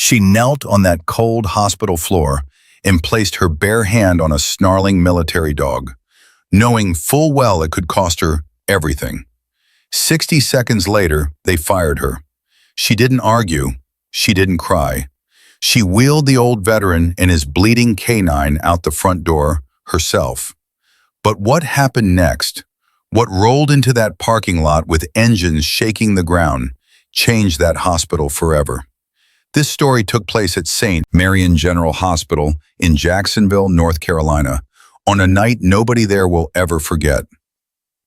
She knelt on that cold hospital floor and placed her bare hand on a snarling military dog, knowing full well it could cost her everything. 60 seconds later, they fired her. She didn't argue. She didn't cry. She wheeled the old veteran and his bleeding canine out the front door herself. But what happened next? What rolled into that parking lot with engines shaking the ground changed that hospital forever. This story took place at St. Marion General Hospital in Jacksonville, North Carolina, on a night nobody there will ever forget.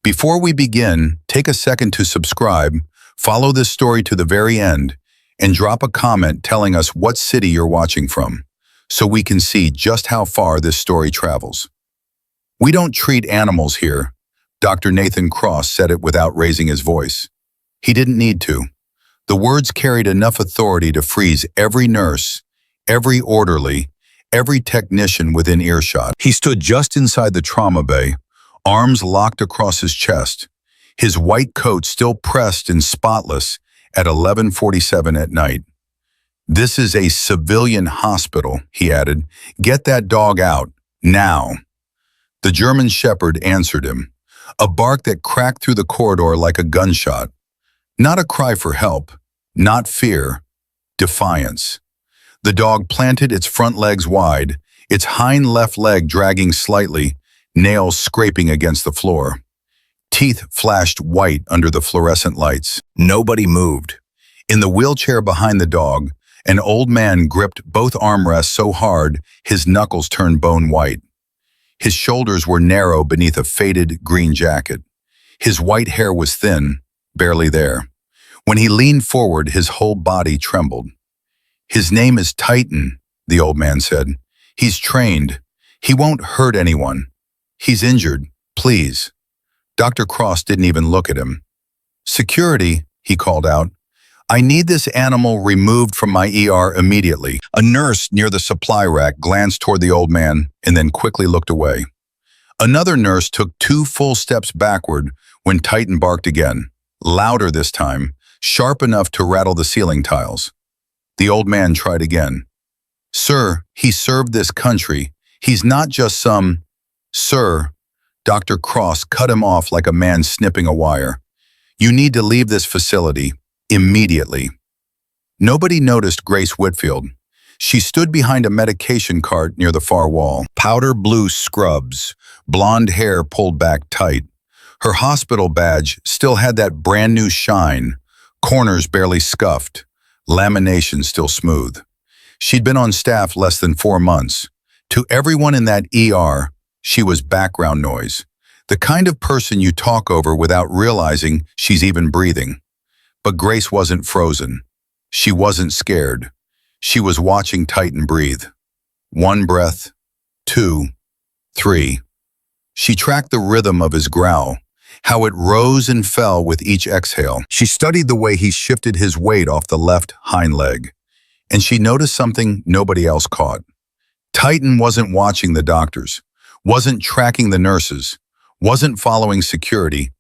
Before we begin, take a second to subscribe, follow this story to the very end, and drop a comment telling us what city you're watching from, so we can see just how far this story travels. We don't treat animals here. Dr. Nathan Cross said it without raising his voice. He didn't need to. The words carried enough authority to freeze every nurse, every orderly, every technician within earshot. He stood just inside the trauma bay, arms locked across his chest, his white coat still pressed and spotless at 11:47 at night. "This is a civilian hospital," he added. "Get that dog out, now." The German Shepherd answered him, a bark that cracked through the corridor like a gunshot. Not a cry for help, not fear, defiance. The dog planted its front legs wide, its hind left leg dragging slightly, nails scraping against the floor. Teeth flashed white under the fluorescent lights. Nobody moved. In the wheelchair behind the dog, an old man gripped both armrests so hard his knuckles turned bone white. His shoulders were narrow beneath a faded green jacket. His white hair was thin, barely there. When he leaned forward, his whole body trembled. "His name is Titan," the old man said. "He's trained. He won't hurt anyone. He's injured. Please." Dr. Cross didn't even look at him. "Security," he called out. "I need this animal removed from my ER immediately." A nurse near the supply rack glanced toward the old man and then quickly looked away. Another nurse took 2 full steps backward when Titan barked again, louder this time, sharp enough to rattle the ceiling tiles. The old man tried again. "Sir, he served this country. He's not just some..." "Sir," Dr. Cross cut him off like a man snipping a wire. "You need to leave this facility, immediately." Nobody noticed Grace Whitfield. She stood behind a medication cart near the far wall. Powder blue scrubs, blonde hair pulled back tight. Her hospital badge still had that brand new shine, corners barely scuffed, lamination still smooth. She'd been on staff less than 4 months. To everyone in that ER, she was background noise, the kind of person you talk over without realizing she's even breathing. But Grace wasn't frozen. She wasn't scared. She was watching Titan breathe. 1 breath, 2, 3. She tracked the rhythm of his growl, how it rose and fell with each exhale. She studied the way he shifted his weight off the left hind leg, and she noticed something nobody else caught. Titan wasn't watching the doctors, wasn't tracking the nurses, wasn't following security.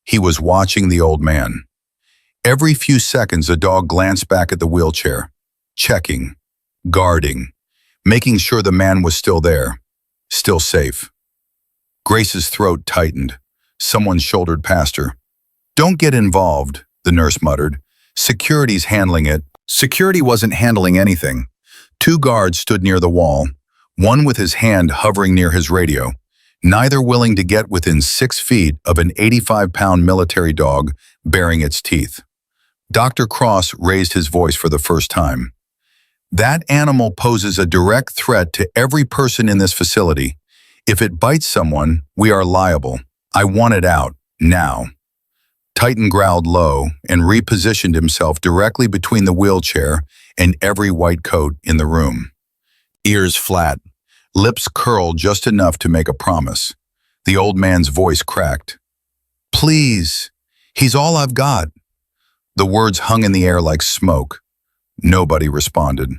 He was watching the old man. Every few seconds, a dog glanced back at the wheelchair, checking, guarding, making sure the man was still there, still safe. Grace's throat tightened. Someone shouldered past her. "Don't get involved," the nurse muttered. "Security's handling it." Security wasn't handling anything. 2 guards stood near the wall, one with his hand hovering near his radio, neither willing to get within 6 feet of an 85-pound military dog baring its teeth. Dr. Cross raised his voice for the first time. "That animal poses a direct threat to every person in this facility. If it bites someone, we are liable. I want it out, now." Titan growled low and repositioned himself directly between the wheelchair and every white coat in the room. Ears flat, lips curled just enough to make a promise. The old man's voice cracked. "Please, he's all I've got." The words hung in the air like smoke. Nobody responded.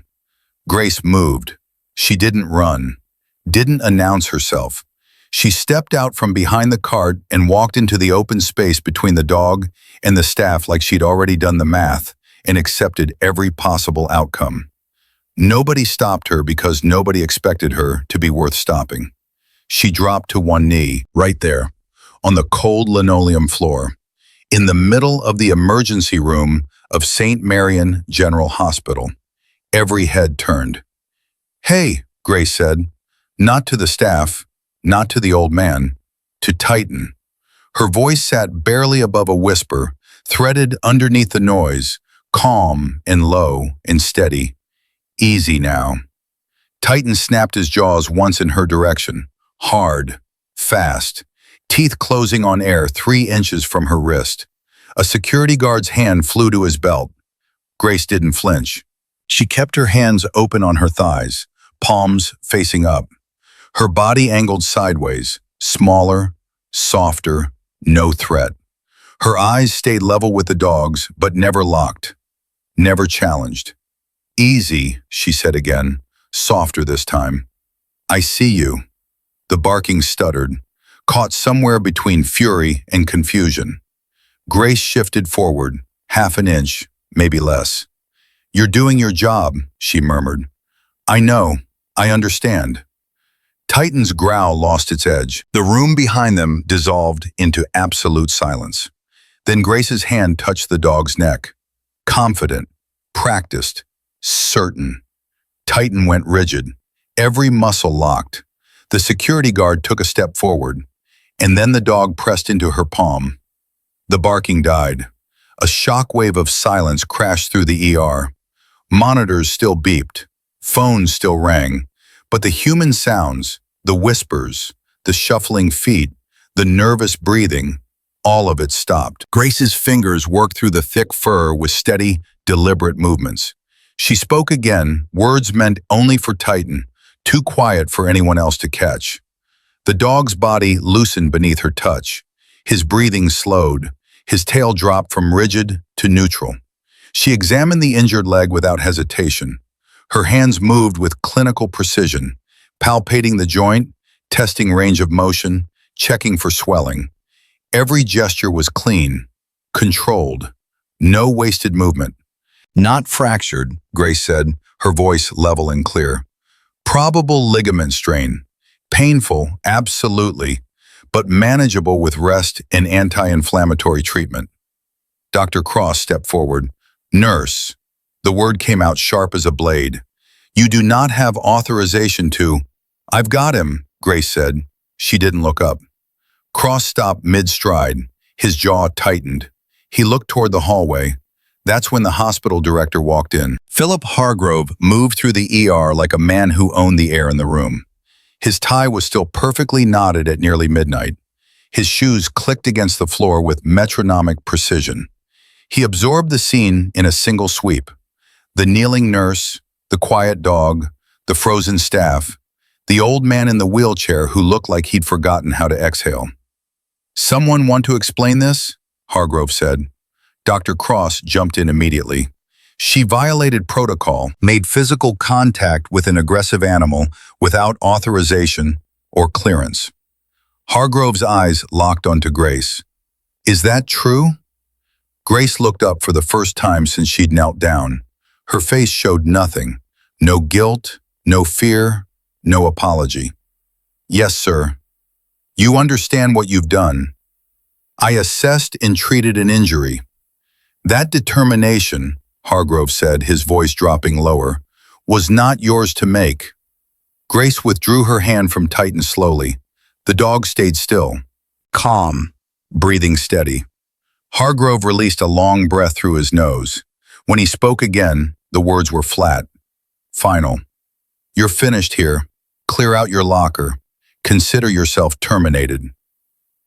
Grace moved. She didn't run, didn't announce herself. She stepped out from behind the cart and walked into the open space between the dog and the staff like she'd already done the math and accepted every possible outcome. Nobody stopped her because nobody expected her to be worth stopping. She dropped to one knee, right there, on the cold linoleum floor, in the middle of the emergency room of St. Marian General Hospital. Every head turned. "Hey," Grace said, not to the staff, not to the old man, to Titan. Her voice sat barely above a whisper, threaded underneath the noise, calm and low and steady. "Easy now." Titan snapped his jaws once in her direction, hard, fast, teeth closing on air 3 inches from her wrist. A security guard's hand flew to his belt. Grace didn't flinch. She kept her hands open on her thighs, palms facing up. Her body angled sideways, smaller, softer, no threat. Her eyes stayed level with the dog's, but never locked, never challenged. "Easy," she said again, softer this time. "I see you." The barking stuttered, caught somewhere between fury and confusion. Grace shifted forward, half an inch, maybe less. "You're doing your job," she murmured. "I know. I understand." Titan's growl lost its edge. The room behind them dissolved into absolute silence. Then Grace's hand touched the dog's neck. Confident, practiced, certain. Titan went rigid, every muscle locked. The security guard took a step forward, and then the dog pressed into her palm. The barking died. A shockwave of silence crashed through the ER. Monitors still beeped. Phones still rang. But the human sounds, the whispers, the shuffling feet, the nervous breathing, all of it stopped. Grace's fingers worked through the thick fur with steady, deliberate movements. She spoke again, words meant only for Titan, too quiet for anyone else to catch. The dog's body loosened beneath her touch. His breathing slowed. His tail dropped from rigid to neutral. She examined the injured leg without hesitation. Her hands moved with clinical precision, palpating the joint, testing range of motion, checking for swelling. Every gesture was clean, controlled, no wasted movement. "Not fractured," Grace said, her voice level and clear. "Probable ligament strain. Painful, absolutely, but manageable with rest and anti-inflammatory treatment." Dr. Cross stepped forward. "Nurse." The word came out sharp as a blade. "You do not have authorization to—" "I've got him," Grace said. She didn't look up. Cross stopped mid-stride. His jaw tightened. He looked toward the hallway. That's when the hospital director walked in. Philip Hargrove moved through the ER like a man who owned the air in the room. His tie was still perfectly knotted at nearly midnight. His shoes clicked against the floor with metronomic precision. He absorbed the scene in a single sweep. The kneeling nurse, the quiet dog, the frozen staff, the old man in the wheelchair who looked like he'd forgotten how to exhale. "Someone want to explain this?" Hargrove said. Dr. Cross jumped in immediately. "She violated protocol, made physical contact with an aggressive animal without authorization or clearance." Hargrove's eyes locked onto Grace. "Is that true?" Grace looked up for the first time since she'd knelt down. Her face showed nothing. No guilt, no fear, no apology. "Yes, sir. You understand what you've done. I assessed and treated an injury. That determination," Hargrove said, his voice dropping lower, "was not yours to make." Grace withdrew her hand from Titan slowly. The dog stayed still, calm, breathing steady. Hargrove released a long breath through his nose. When he spoke again, the words were flat, final. "You're finished here. Clear out your locker. Consider yourself terminated."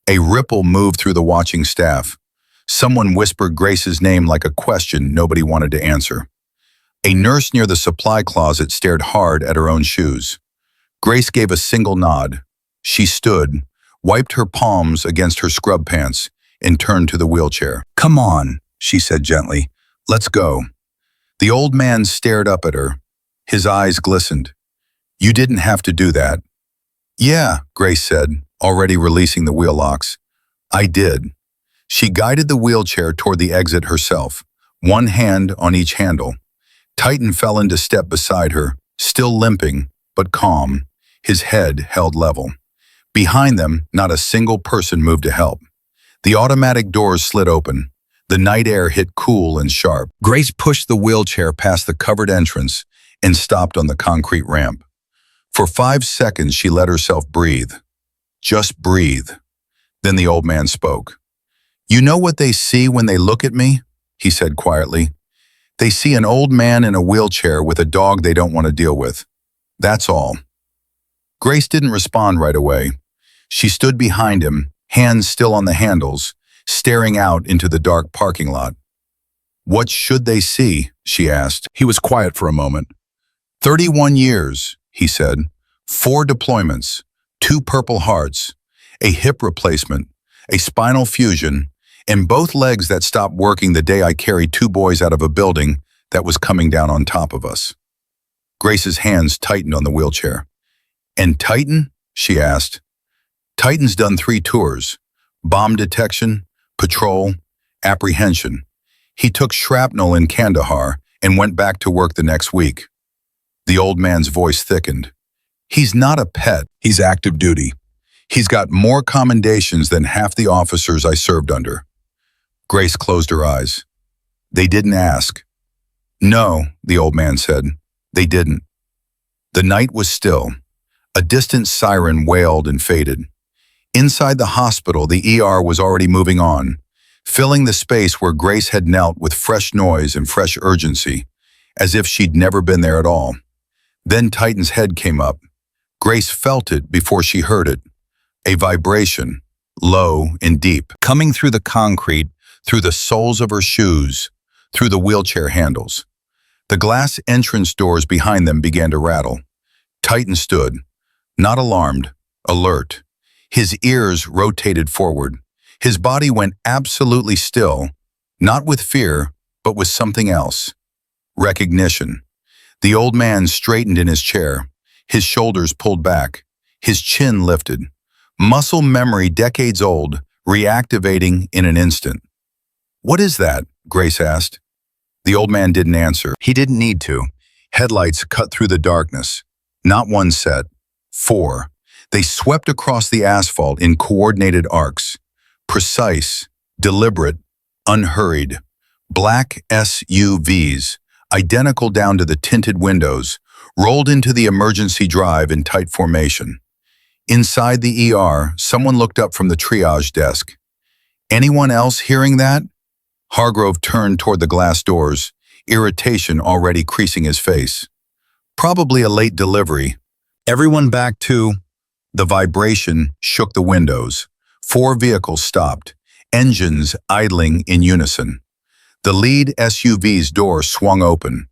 A ripple moved through the watching staff. Someone whispered Grace's name like a question nobody wanted to answer. A nurse near the supply closet stared hard at her own shoes. Grace gave a single nod. She stood, wiped her palms against her scrub pants, and turned to the wheelchair. "Come on," she said gently. "Let's go." The old man stared up at her. His eyes glistened. "You didn't have to do that." "Yeah," Grace said, already releasing the wheel locks. "I did." She guided the wheelchair toward the exit herself, one hand on each handle. Titan fell into step beside her, still limping, but calm, his head held level. Behind them, not a single person moved to help. The automatic doors slid open. The night air hit cool and sharp. Grace pushed the wheelchair past the covered entrance and stopped on the concrete ramp. For 5 seconds, she let herself breathe. Just breathe. Then the old man spoke. "You know what they see when they look at me?" he said quietly. "They see an old man in a wheelchair with a dog they don't want to deal with. That's all." Grace didn't respond right away. She stood behind him, hands still on the handles, staring out into the dark parking lot. "What should they see?" she asked. He was quiet for a moment. 31 years, he said. 4 deployments, 2 Purple Hearts, a hip replacement, a spinal fusion, and both legs that stopped working the day I carried 2 boys out of a building that was coming down on top of us. Grace's hands tightened on the wheelchair. "And Titan?" she asked. "Titan's done 3 tours. Bomb detection, patrol, apprehension. He took shrapnel in Kandahar and went back to work the next week." The old man's voice thickened. "He's not a pet, he's active duty. He's got more commendations than half the officers I served under." Grace closed her eyes. "They didn't ask." "No," the old man said. "They didn't." The night was still. A distant siren wailed and faded. Inside the hospital, the ER was already moving on, filling the space where Grace had knelt with fresh noise and fresh urgency, as if she'd never been there at all. Then Titan's head came up. Grace felt it before she heard it. A vibration, low and deep, coming through the concrete, through the soles of her shoes, through the wheelchair handles. The glass entrance doors behind them began to rattle. Titan stood, not alarmed, alert. His ears rotated forward. His body went absolutely still, not with fear, but with something else. Recognition. The old man straightened in his chair, his shoulders pulled back, his chin lifted. Muscle memory decades old, reactivating in an instant. "What is that?" Grace asked. The old man didn't answer. He didn't need to. Headlights cut through the darkness. Not one set. 4. They swept across the asphalt in coordinated arcs. Precise, deliberate, unhurried. Black SUVs, identical down to the tinted windows, rolled into the emergency drive in tight formation. Inside the ER, someone looked up from the triage desk. "Anyone else hearing that?" Hargrove turned toward the glass doors, irritation already creasing his face. "Probably a late delivery. Everyone back to..." The vibration shook the windows. 4 vehicles stopped, engines idling in unison. The lead SUV's door swung open.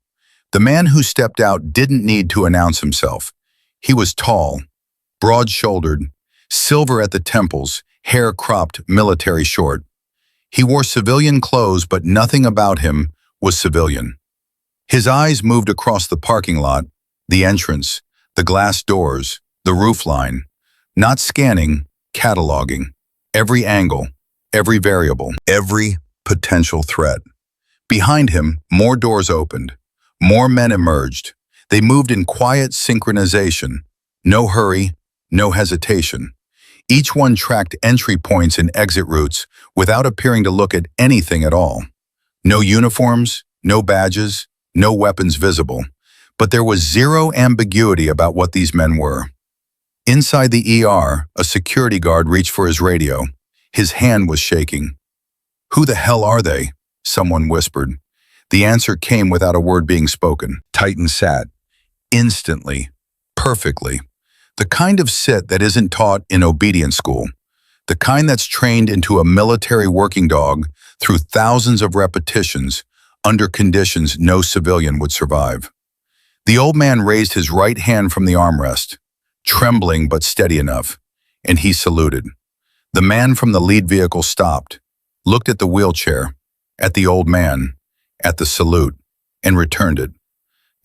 The man who stepped out didn't need to announce himself. He was tall, broad-shouldered, silver at the temples, hair cropped military short. He wore civilian clothes, but nothing about him was civilian. His eyes moved across the parking lot, the entrance, the glass doors, the roofline, not scanning, cataloging. Every angle, every variable, every potential threat. Behind him, more doors opened. More men emerged. They moved in quiet synchronization. No hurry, no hesitation. Each one tracked entry points and exit routes without appearing to look at anything at all. No uniforms, no badges, no weapons visible. But there was zero ambiguity about what these men were. Inside the ER, a security guard reached for his radio. His hand was shaking. "Who the hell are they?" someone whispered. The answer came without a word being spoken. Titan sat. Instantly. Perfectly. The kind of sit that isn't taught in obedience school. The kind that's trained into a military working dog through thousands of repetitions under conditions no civilian would survive. The old man raised his right hand from the armrest, trembling but steady enough, and he saluted. The man from the lead vehicle stopped, looked at the wheelchair, at the old man, at the salute, and returned it.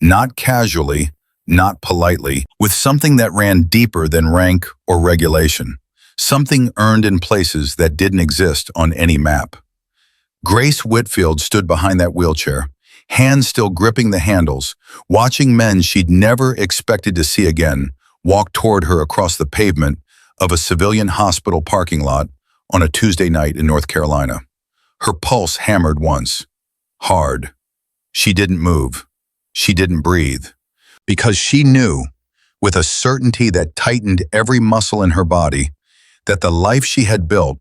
Not casually, not politely, with something that ran deeper than rank or regulation, something earned in places that didn't exist on any map. Grace Whitfield stood behind that wheelchair, hands still gripping the handles, watching men she'd never expected to see again walk toward her across the pavement of a civilian hospital parking lot on a Tuesday night in North Carolina. Her pulse hammered once. Hard. She didn't move. She didn't breathe. Because she knew, with a certainty that tightened every muscle in her body, that the life she had built,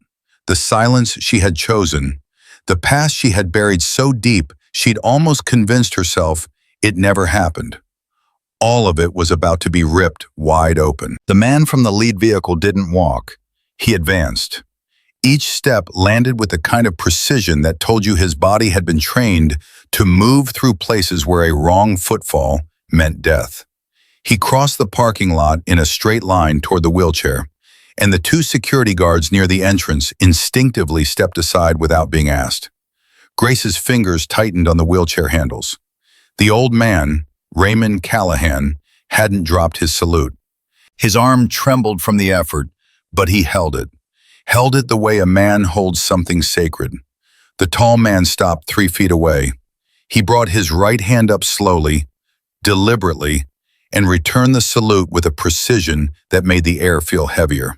the silence she had chosen, the past she had buried so deep she'd almost convinced herself it never happened. All of it was about to be ripped wide open. The man from the lead vehicle didn't walk. He advanced. Each step landed with the kind of precision that told you his body had been trained to move through places where a wrong footfall meant death. He crossed the parking lot in a straight line toward the wheelchair, and the two security guards near the entrance instinctively stepped aside without being asked. Grace's fingers tightened on the wheelchair handles. The old man, Raymond Callahan, hadn't dropped his salute. His arm trembled from the effort, but he held it the way a man holds something sacred. The tall man stopped 3 feet away. He brought his right hand up slowly, deliberately, and returned the salute with a precision that made the air feel heavier.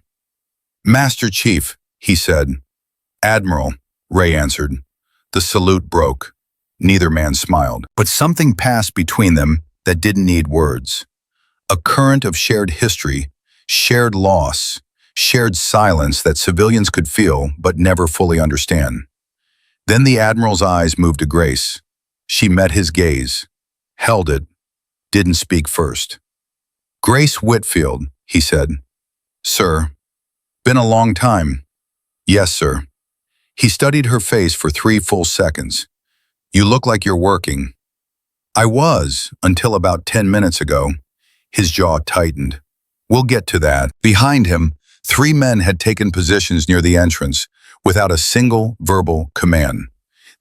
"Master Chief," he said. "Admiral," Ray answered. The salute broke. Neither man smiled. But something passed between them that didn't need words. A current of shared history, shared loss, shared silence that civilians could feel but never fully understand. Then the Admiral's eyes moved to Grace. She met his gaze, held it, didn't speak first. "Grace Whitfield," he said. "Sir." "Been a long time." "Yes, sir." He studied her face for 3 full seconds. "You look like you're working." "I was, until about 10 minutes ago." His jaw tightened. "We'll get to that." Behind him, 3 men had taken positions near the entrance without a single verbal command.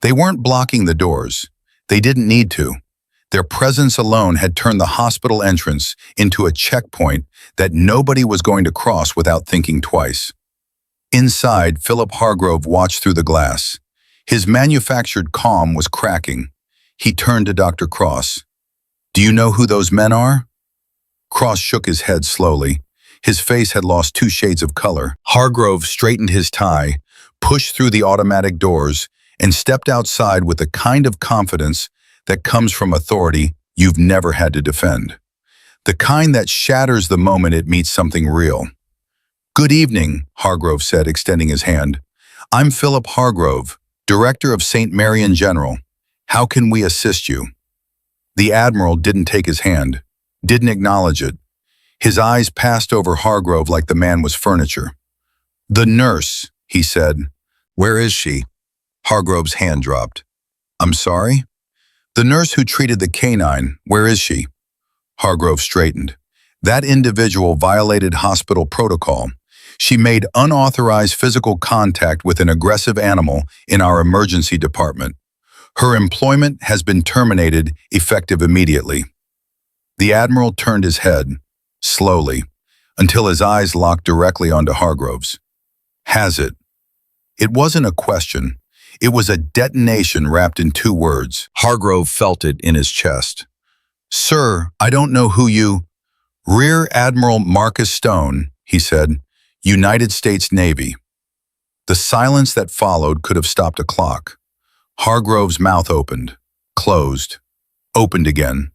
They weren't blocking the doors. They didn't need to. Their presence alone had turned the hospital entrance into a checkpoint that nobody was going to cross without thinking twice. Inside, Philip Hargrove watched through the glass. His manufactured calm was cracking. He turned to Dr. Cross. "Do you know who those men are?" Cross shook his head slowly. His face had lost 2 shades of color. Hargrove straightened his tie, pushed through the automatic doors, and stepped outside with the kind of confidence that comes from authority you've never had to defend. The kind that shatters the moment it meets something real. "Good evening," Hargrove said, extending his hand. "I'm Philip Hargrove, Director of St. Marian General. How can we assist you?" The Admiral didn't take his hand, didn't acknowledge it. His eyes passed over Hargrove like the man was furniture. "The nurse," he said. "Where is she?" Hargrove's hand dropped. "I'm sorry?" "The nurse who treated the canine, where is she?" Hargrove straightened. "That individual violated hospital protocol. She made unauthorized physical contact with an aggressive animal in our emergency department. Her employment has been terminated effective immediately." The Admiral turned his head, slowly, until his eyes locked directly onto Hargrove's. "Has it?" It wasn't a question. It was a detonation wrapped in 2 words. Hargrove felt it in his chest. "Sir, I don't know who you—" "Rear Admiral Marcus Stone," he said, "United States Navy." The silence that followed could have stopped a clock. Hargrove's mouth opened, closed, opened again.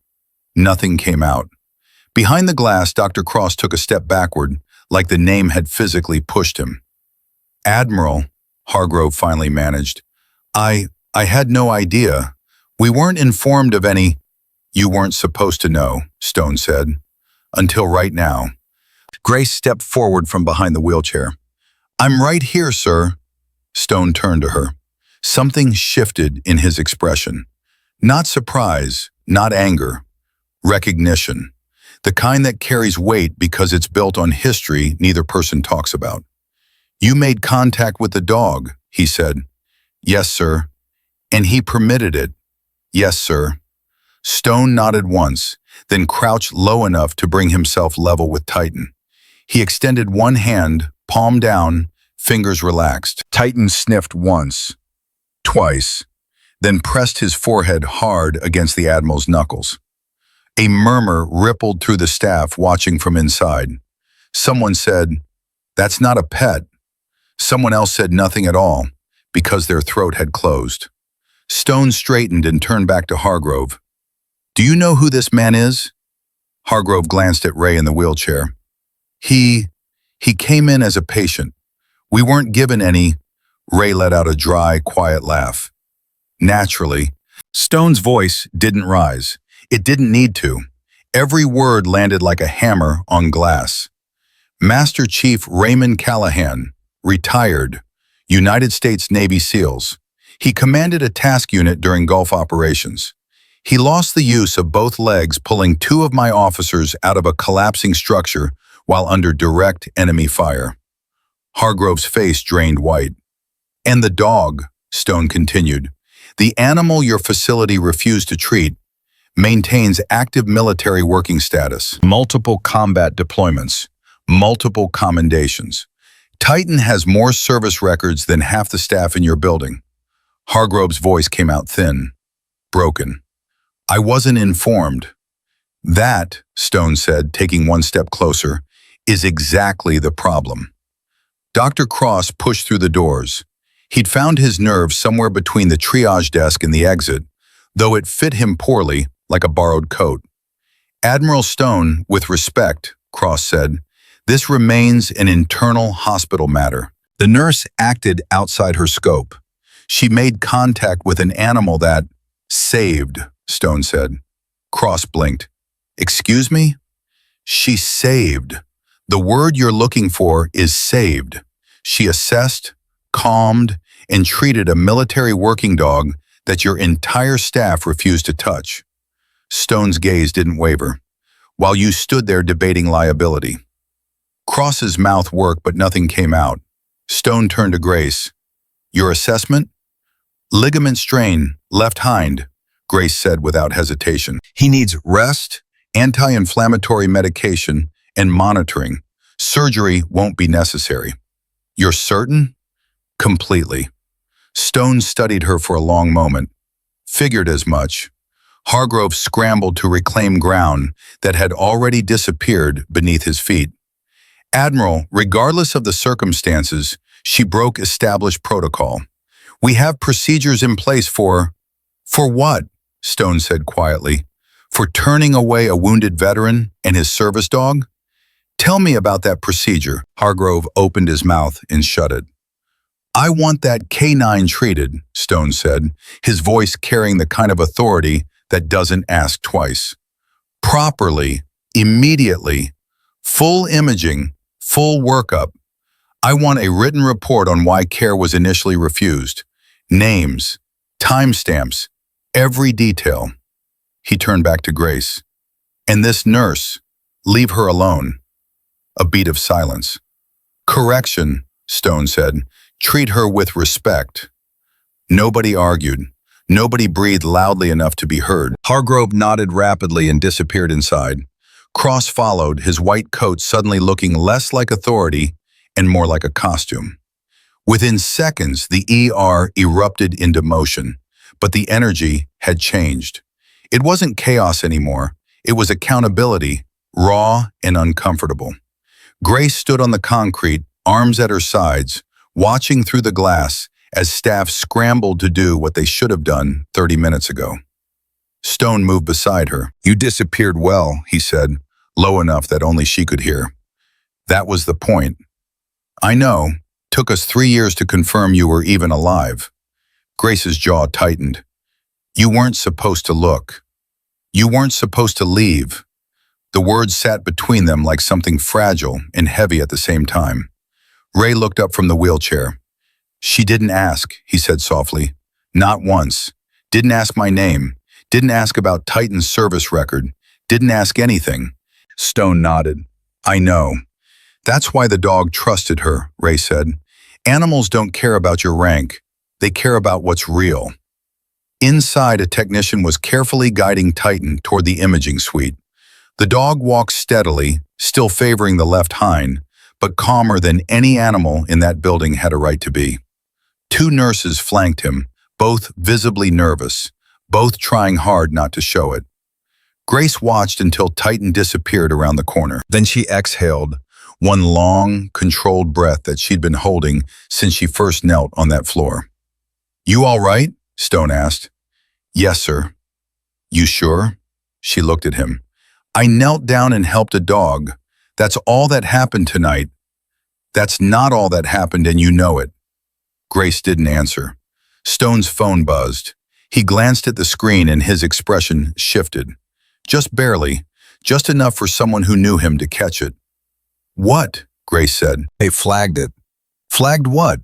Nothing came out. Behind the glass, Dr. Cross took a step backward, like the name had physically pushed him. "Admiral," Hargrove finally managed, I had no idea. We weren't informed of any—" "You weren't supposed to know," Stone said. "Until right now." Grace stepped forward from behind the wheelchair. "I'm right here, sir." Stone turned to her. Something shifted in his expression. Not surprise, not anger. Recognition. The kind that carries weight because it's built on history neither person talks about. "You made contact with the dog," he said. "Yes, sir." "And he permitted it." "Yes, sir." Stone nodded once, then crouched low enough to bring himself level with Titan. He extended one hand, palm down, fingers relaxed. Titan sniffed once, twice. then pressed his forehead hard against the Admiral's knuckles. A murmur rippled through the staff watching from inside. Someone said, "That's not a pet." Someone else said nothing at all, because their throat had closed. Stone straightened and turned back to Hargrove. "Do you know who this man is?" Hargrove glanced at Ray in the wheelchair. He came in as a patient. We weren't given any." Ray let out a dry, quiet laugh. Naturally, Stone's voice didn't rise. It didn't need to. Every word landed like a hammer on glass. "Master Chief Raymond Callahan, retired, United States Navy SEALs. He commanded a task unit during Gulf operations. He lost the use of both legs pulling 2 of my officers out of a collapsing structure while under direct enemy fire." Hargrove's face drained white. "And the dog," Stone continued, "the animal your facility refused to treat, maintains active military working status, multiple combat deployments, multiple commendations. Titan has more service records than half the staff in your building." Hargrove's voice came out thin, broken. "I wasn't informed." "That," Stone said, taking one step closer, "is exactly the problem." Dr. Cross pushed through the doors. He'd found his nerve somewhere between the triage desk and the exit, though it fit him poorly, like a borrowed coat. "Admiral Stone, with respect," Cross said, "this remains an internal hospital matter." The nurse acted outside her scope. "She made contact with an animal that saved," Stone said. Cross blinked. "Excuse me?" "She saved. The word you're looking for is saved. She assessed, calmed, and treated a military working dog that your entire staff refused to touch." Stone's gaze didn't waver, while you stood there debating liability. Cross's mouth worked, but nothing came out. Stone turned to Grace. "Your assessment?" "Ligament strain, left hind," Grace said without hesitation. "He needs rest, anti-inflammatory medication, and monitoring. Surgery won't be necessary." "You're certain?" "Completely." Stone studied her for a long moment. "Figured as much." Hargrove scrambled to reclaim ground that had already disappeared beneath his feet. "Admiral, regardless of the circumstances, she broke established protocol. We have procedures in place for..." "For what?" Stone said quietly. "For turning away a wounded veteran and his service dog?" "Tell me about that procedure." Hargrove opened his mouth and shut it. "I want that canine treated," Stone said, his voice carrying the kind of authority that doesn't ask twice. "Properly, immediately, full imaging, full workup. I want a written report on why care was initially refused. Names, timestamps, every detail." He turned back to Grace. "And this nurse, leave her alone." A beat of silence. "Correction," Stone said. "Treat her with respect." Nobody argued. Nobody breathed loudly enough to be heard. Hargrove nodded rapidly and disappeared inside. Cross followed, his white coat suddenly looking less like authority and more like a costume. Within seconds, the ER erupted into motion, but the energy had changed. It wasn't chaos anymore. It was accountability, raw and uncomfortable. Grace stood on the concrete, arms at her sides, watching through the glass as staff scrambled to do what they should have done 30 minutes ago. Stone moved beside her. "You disappeared well," he said, low enough that only she could hear. "That was the point." "I know. Took us 3 years to confirm you were even alive." Grace's jaw tightened. "You weren't supposed to look. You weren't supposed to leave." The words sat between them like something fragile and heavy at the same time. Ray looked up from the wheelchair. "She didn't ask," he said softly. "Not once. Didn't ask my name. Didn't ask about Titan's service record. Didn't ask anything." Stone nodded. "I know. That's why the dog trusted her," Ray said. "Animals don't care about your rank. They care about what's real." Inside, a technician was carefully guiding Titan toward the imaging suite. The dog walked steadily, still favoring the left hind, but calmer than any animal in that building had a right to be. 2 nurses flanked him, both visibly nervous, both trying hard not to show it. Grace watched until Titan disappeared around the corner. Then she exhaled, one long, controlled breath that she'd been holding since she first knelt on that floor. "You all right?" Stone asked. "Yes, sir." "You sure?" She looked at him. "I knelt down and helped a dog. That's all that happened tonight." "That's not all that happened, and you know it." Grace didn't answer. Stone's phone buzzed. He glanced at the screen and his expression shifted. Just barely, just enough for someone who knew him to catch it. "What?" Grace said. "They flagged it." "Flagged what?"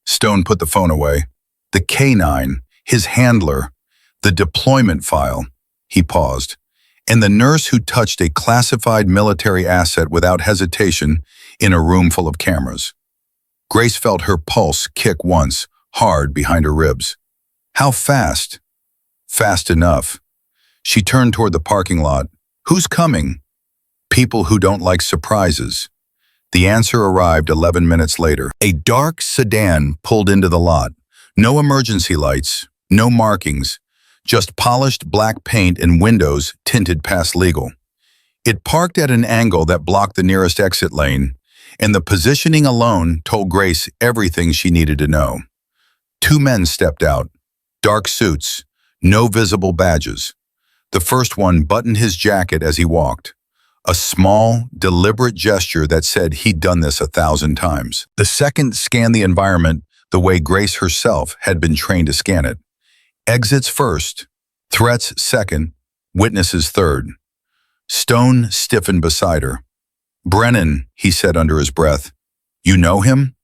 Stone put the phone away. "The K9, his handler, the deployment file." He paused. "And the nurse who touched a classified military asset without hesitation in a room full of cameras." Grace felt her pulse kick once, hard behind her ribs. "How fast?" "Fast enough." She turned toward the parking lot. "Who's coming?" "People who don't like surprises." The answer arrived 11 minutes later. A dark sedan pulled into the lot. No emergency lights, no markings, just polished black paint and windows tinted past legal. It parked at an angle that blocked the nearest exit lane, and the positioning alone told Grace everything she needed to know. Two men stepped out, dark suits, no visible badges. The first one buttoned his jacket as he walked, a small, deliberate gesture that said he'd done this 1,000 times. The second scanned the environment the way Grace herself had been trained to scan it. Exits first, threats second, witnesses third. Stone stiffened beside her. "Brennan," he said under his breath. "You know him?"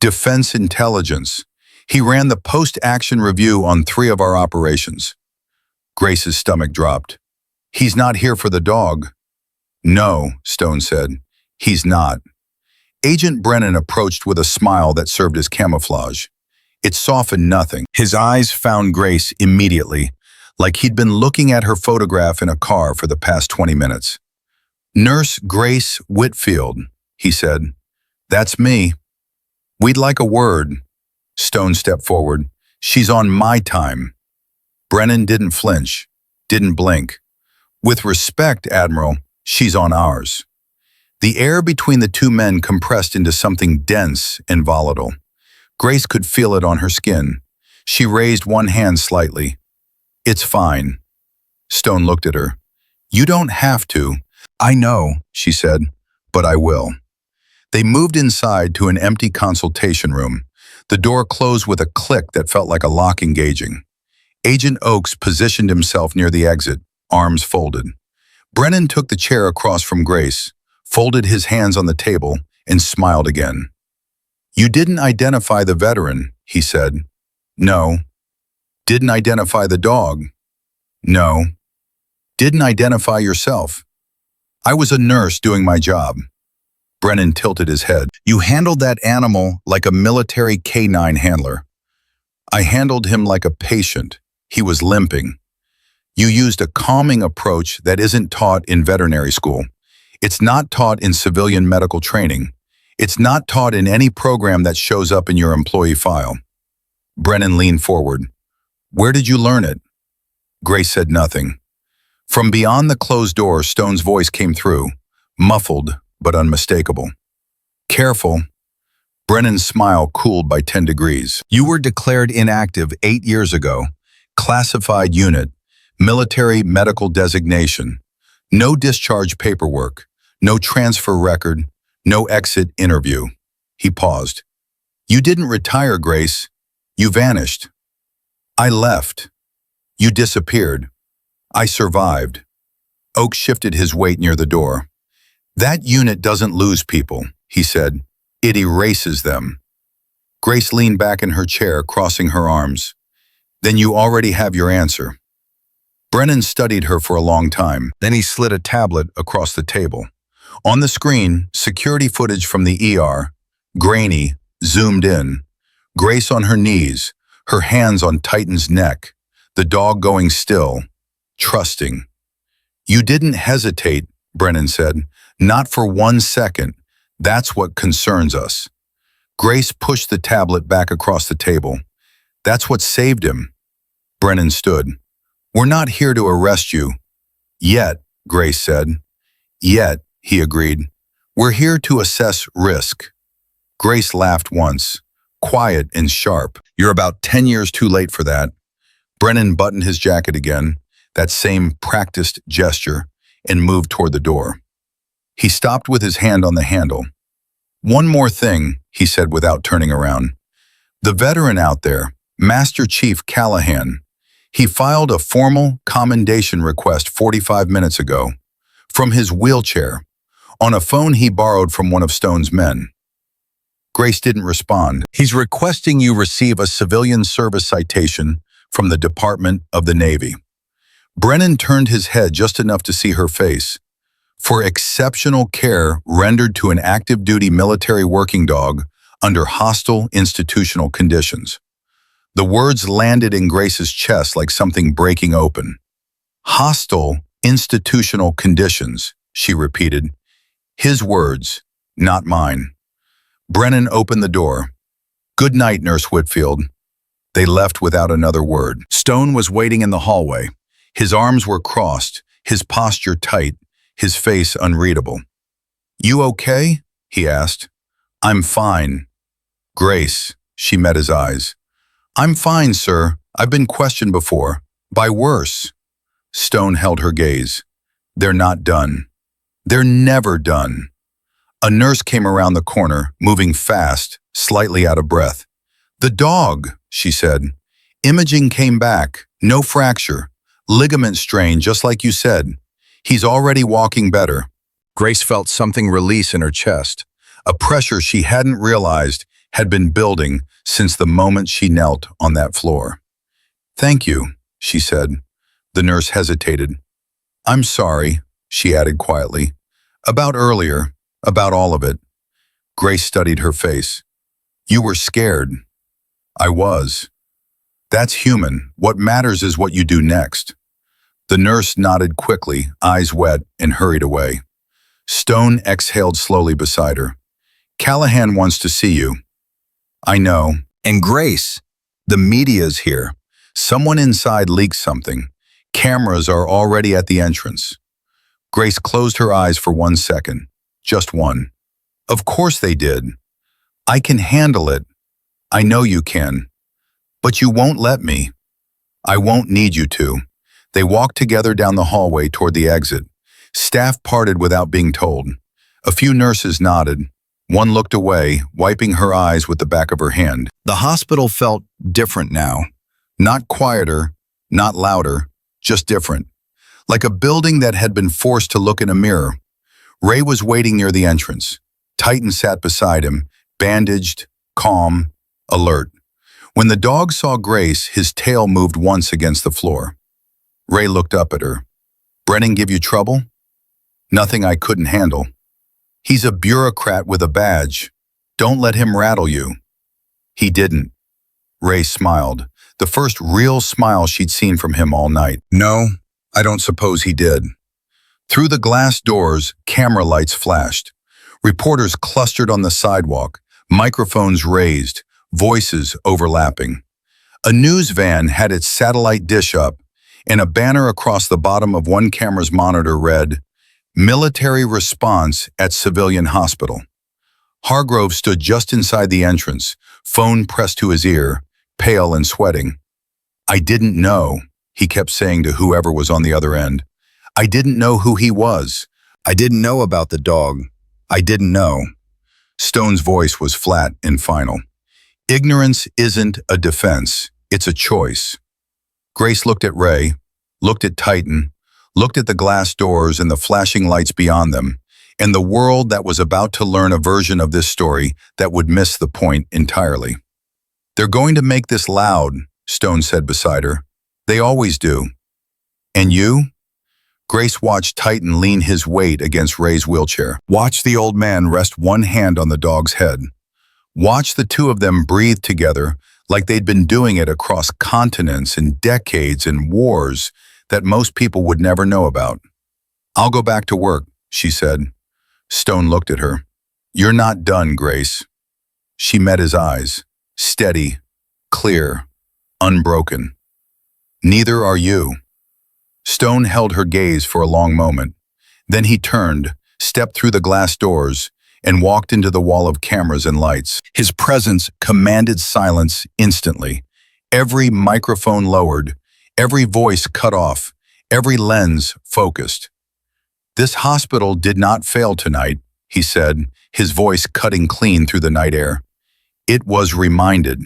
"Defense Intelligence. He ran the post-action review on 3 of our operations." Grace's stomach dropped. "He's not here for the dog." "No," Stone said. "He's not." Agent Brennan approached with a smile that served as camouflage. It softened nothing. His eyes found Grace immediately, like he'd been looking at her photograph in a car for the past 20 minutes. "Nurse Grace Whitfield," he said. "That's me." "We'd like a word." Stone stepped forward. "She's on my time." Brennan didn't flinch, didn't blink. "With respect, Admiral, she's on ours." The air between the two men compressed into something dense and volatile. Grace could feel it on her skin. She raised one hand slightly. "It's fine." Stone looked at her. "You don't have to." "I know," she said, "but I will." They moved inside to an empty consultation room. The door closed with a click that felt like a lock engaging. Agent Oakes positioned himself near the exit, arms folded. Brennan took the chair across from Grace, folded his hands on the table, and smiled again. "You didn't identify the veteran," he said. "No." "Didn't identify the dog?" "No." "Didn't identify yourself?" "I was a nurse doing my job." Brennan tilted his head. "You handled that animal like a military K9 handler." "I handled him like a patient. He was limping." "You used a calming approach that isn't taught in veterinary school. It's not taught in civilian medical training. It's not taught in any program that shows up in your employee file." Brennan leaned forward. "Where did you learn it?" Grace said nothing. From beyond the closed door, Stone's voice came through, muffled but unmistakable. "Careful." Brennan's smile cooled by 10 degrees. "You were declared inactive 8 years ago. Classified unit, military medical designation. No discharge paperwork, no transfer record, no exit interview." He paused. "You didn't retire, Grace. You vanished." "I left. You disappeared. I survived." Oak shifted his weight near the door. "That unit doesn't lose people," he said. "It erases them." Grace leaned back in her chair, crossing her arms. "Then you already have your answer." Brennan studied her for a long time. Then he slid a tablet across the table. On the screen, security footage from the ER, grainy, zoomed in. Grace on her knees, her hands on Titan's neck, the dog going still, trusting. "You didn't hesitate," Brennan said. "Not for 1 second. That's what concerns us." Grace pushed the tablet back across the table. That's what saved him. Brennan stood. We're not here to arrest you. Yet, Grace said. Yet, he agreed. We're here to assess risk. Grace laughed once, quiet and sharp. You're about 10 years too late for that. Brennan buttoned his jacket again, that same practiced gesture, and moved toward the door. He stopped with his hand on the handle. One more thing, he said without turning around. The veteran out there, Master Chief Callahan, he filed a formal commendation request 45 minutes ago, from his wheelchair, on a phone he borrowed from one of Stone's men. Grace didn't respond. He's requesting you receive a civilian service citation from the Department of the Navy. Brennan turned his head just enough to see her face. For exceptional care rendered to an active-duty military working dog under hostile institutional conditions. The words landed in Grace's chest like something breaking open. Hostile institutional conditions, she repeated. His words, not mine. Brennan opened the door. Good night, Nurse Whitfield. They left without another word. Stone was waiting in the hallway. His arms were crossed, his posture tight, his face unreadable. You okay? He asked. I'm fine. Grace, she met his eyes. I'm fine, sir. I've been questioned before. By worse. Stone held her gaze. They're not done. They're never done. A nurse came around the corner, moving fast, slightly out of breath. The dog, she said. Imaging came back. No fracture. Ligament strain, just like you said. He's already walking better. Grace felt something release in her chest, a pressure she hadn't realized had been building since the moment she knelt on that floor. Thank you, she said. The nurse hesitated. I'm sorry, she added quietly. About earlier, about all of it. Grace studied her face. You were scared. I was. That's human. What matters is what you do next. The nurse nodded quickly, eyes wet, and hurried away. Stone exhaled slowly beside her. Callahan wants to see you. I know. And Grace, the media's here. Someone inside leaked something. Cameras are already at the entrance. Grace closed her eyes for 1 second. Just one. Of course they did. I can handle it. I know you can. But you won't let me. I won't need you to. They walked together down the hallway toward the exit. Staff parted without being told. A few nurses nodded. One looked away, wiping her eyes with the back of her hand. The hospital felt different now. Not quieter, not louder, just different. Like a building that had been forced to look in a mirror. Ray was waiting near the entrance. Titan sat beside him, bandaged, calm, alert. When the dog saw Grace, his tail moved once against the floor. Ray looked up at her. Brennan give you trouble? Nothing I couldn't handle. He's a bureaucrat with a badge. Don't let him rattle you. He didn't. Ray smiled, the first real smile she'd seen from him all night. No, I don't suppose he did. Through the glass doors, camera lights flashed. Reporters clustered on the sidewalk, microphones raised, voices overlapping. A news van had its satellite dish up, and a banner across the bottom of one camera's monitor read, Military Response at Civilian Hospital. Hargrove stood just inside the entrance, phone pressed to his ear, pale and sweating. I didn't know, he kept saying to whoever was on the other end. I didn't know who he was. I didn't know about the dog. I didn't know. Stone's voice was flat and final. Ignorance isn't a defense, it's a choice. Grace looked at Ray, looked at Titan, looked at the glass doors and the flashing lights beyond them, and the world that was about to learn a version of this story that would miss the point entirely. They're going to make this loud, Stone said beside her. They always do. And you? Grace watched Titan lean his weight against Ray's wheelchair. Watch the old man rest one hand on the dog's head. Watch the two of them breathe together like they'd been doing it across continents and decades and wars that most people would never know about. I'll go back to work, she said. Stone looked at her. You're not done, Grace. She met his eyes, steady, clear. unbroken. Neither are you. Stone held her gaze for a long moment. Then he turned, stepped through the glass doors, and walked into the wall of cameras and lights. His presence commanded silence instantly. Every microphone lowered, every voice cut off, every lens focused. "This hospital did not fail tonight," he said, his voice cutting clean through the night air. "It was reminded."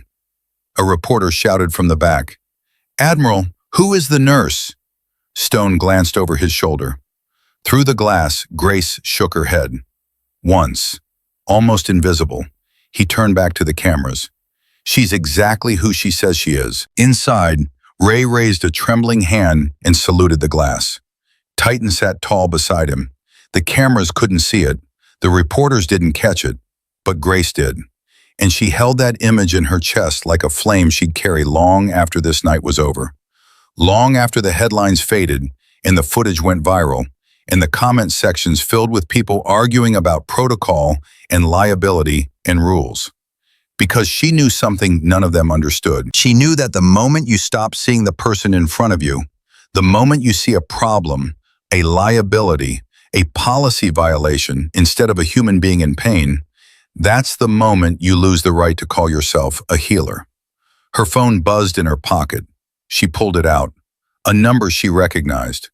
A reporter shouted from the back, "Admiral, who is the nurse?" Stone glanced over his shoulder. Through the glass, Grace shook her head. Once, almost invisible, he turned back to the cameras. "She's exactly who she says she is." Inside, Ray raised a trembling hand and saluted the glass. Titan sat tall beside him. The cameras couldn't see it, the reporters didn't catch it, but Grace did. And she held that image in her chest like a flame she'd carry long after this night was over. Long after the headlines faded and the footage went viral, and the comment sections filled with people arguing about protocol and liability and rules. Because she knew something none of them understood. She knew that the moment you stop seeing the person in front of you, the moment you see a problem, a liability, a policy violation instead of a human being in pain, that's the moment you lose the right to call yourself a healer. Her phone buzzed in her pocket. She pulled it out. A number she recognized.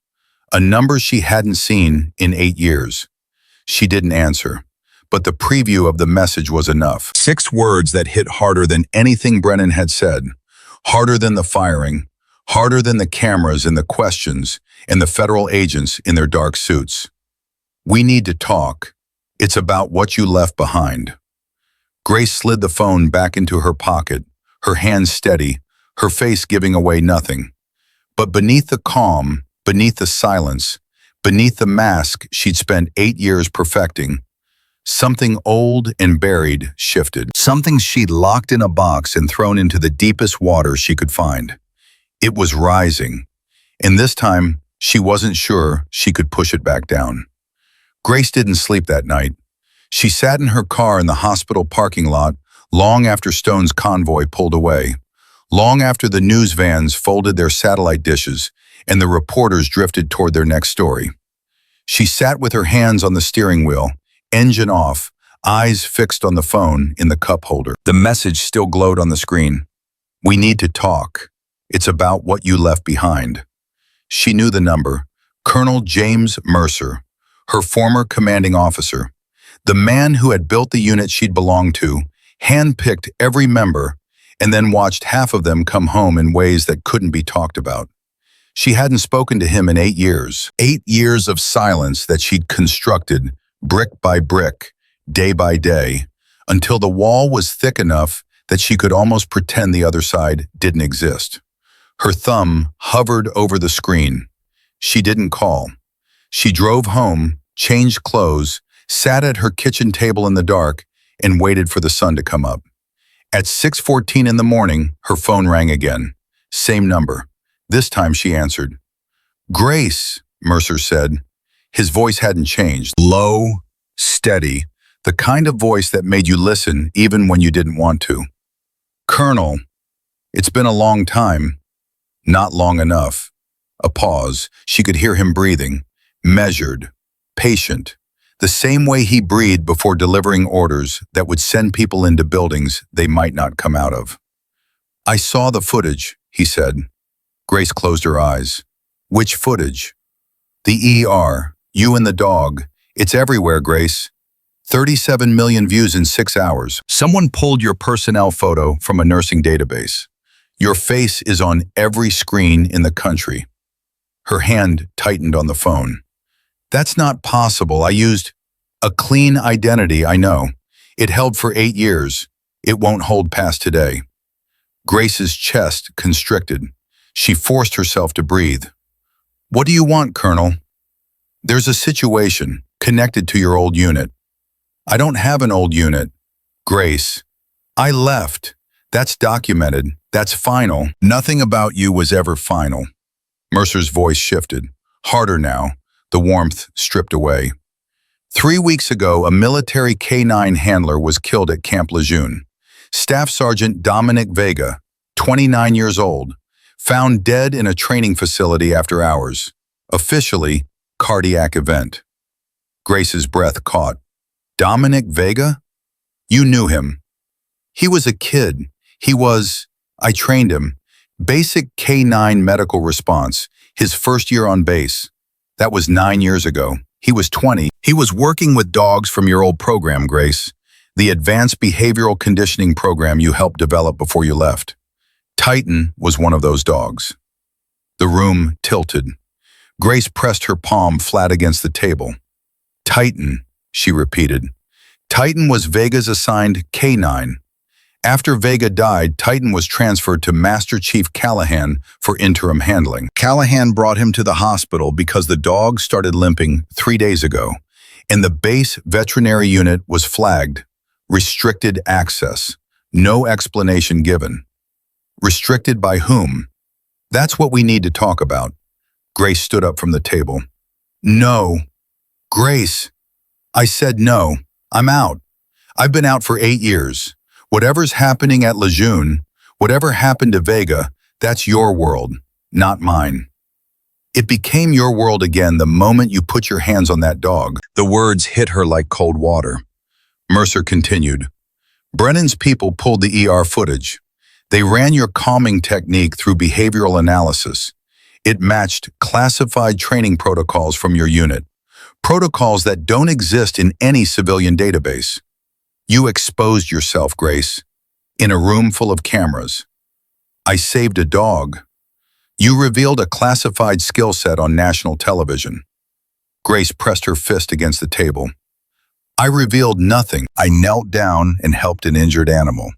A number she hadn't seen in 8 years. She didn't answer, but the preview of the message was enough. 6 words that hit harder than anything Brennan had said, harder than the firing, harder than the cameras and the questions and the federal agents in their dark suits. "We need to talk. It's about what you left behind." Grace slid the phone back into her pocket, her hands steady, her face giving away nothing. But beneath the calm, beneath the silence, beneath the mask she'd spent 8 years perfecting, something old and buried shifted. Something she'd locked in a box and thrown into the deepest water she could find. It was rising, and this time she wasn't sure she could push it back down. Grace didn't sleep that night. She sat in her car in the hospital parking lot long after Stone's convoy pulled away, long after the news vans folded their satellite dishes and the reporters drifted toward their next story. She sat with her hands on the steering wheel, engine off, eyes fixed on the phone in the cup holder. The message still glowed on the screen. "We need to talk. It's about what you left behind." She knew the number, Colonel James Mercer, her former commanding officer, the man who had built the unit she'd belonged to, handpicked every member, and then watched half of them come home in ways that couldn't be talked about. She hadn't spoken to him in 8 years, 8 years of silence that she'd constructed, brick by brick, day by day, until the wall was thick enough that she could almost pretend the other side didn't exist. Her thumb hovered over the screen. She didn't call. She drove home, changed clothes, sat at her kitchen table in the dark, and waited for the sun to come up. At 6:14 in the morning, her phone rang again. Same number. This time she answered. "Grace," Mercer said. His voice hadn't changed. Low, steady, the kind of voice that made you listen even when you didn't want to. "Colonel, it's been a long time." Not long enough. A pause. She could hear him breathing, measured, patient, the same way he breathed before delivering orders that would send people into buildings they might not come out of. "I saw the footage," he said. Grace closed her eyes. "Which footage?" "The ER, you and the dog. It's everywhere, Grace. 37 million views in 6 hours. Someone pulled your personnel photo from a nursing database. Your face is on every screen in the country." Her hand tightened on the phone. "That's not possible. I used a clean identity, I know. It held for 8 years. It won't hold past today." Grace's chest constricted. She forced herself to breathe. "What do you want, Colonel?" "There's a situation connected to your old unit." "I don't have an old unit." "Grace, I left. That's documented. That's final. Nothing about you was ever final." Mercer's voice shifted, harder now, the warmth stripped away. 3 weeks ago, a military K-9 handler was killed at Camp Lejeune. Staff Sergeant Dominic Vega, 29 years old, found dead in a training facility after hours. Officially, cardiac event. Grace's breath caught. Dominic Vega? You knew him. He was a kid. I trained him. Basic K-9 medical response, his first year on base. That was 9 years ago. He was 20. He was working with dogs from your old program, Grace. The advanced behavioral conditioning program you helped develop before you left. Titan was one of those dogs. The room tilted. Grace pressed her palm flat against the table. Titan, she repeated. Titan was Vega's assigned K-9. After Vega died, Titan was transferred to Master Chief Callahan for interim handling. Callahan brought him to the hospital because the dog started limping 3 days ago, and the base veterinary unit was flagged. Restricted access. No explanation given. Restricted by whom? That's what we need to talk about. Grace stood up from the table. No. Grace. I said no. I'm out. I've been out for 8 years. Whatever's happening at Lejeune, whatever happened to Vega, that's your world, not mine. It became your world again the moment you put your hands on that dog. The words hit her like cold water. Mercer continued. Brennan's people pulled the ER footage. They ran your calming technique through behavioral analysis. It matched classified training protocols from your unit, protocols that don't exist in any civilian database. You exposed yourself, Grace, in a room full of cameras. I saved a dog. You revealed a classified skill set on national television. Grace pressed her fist against the table. I revealed nothing. I knelt down and helped an injured animal.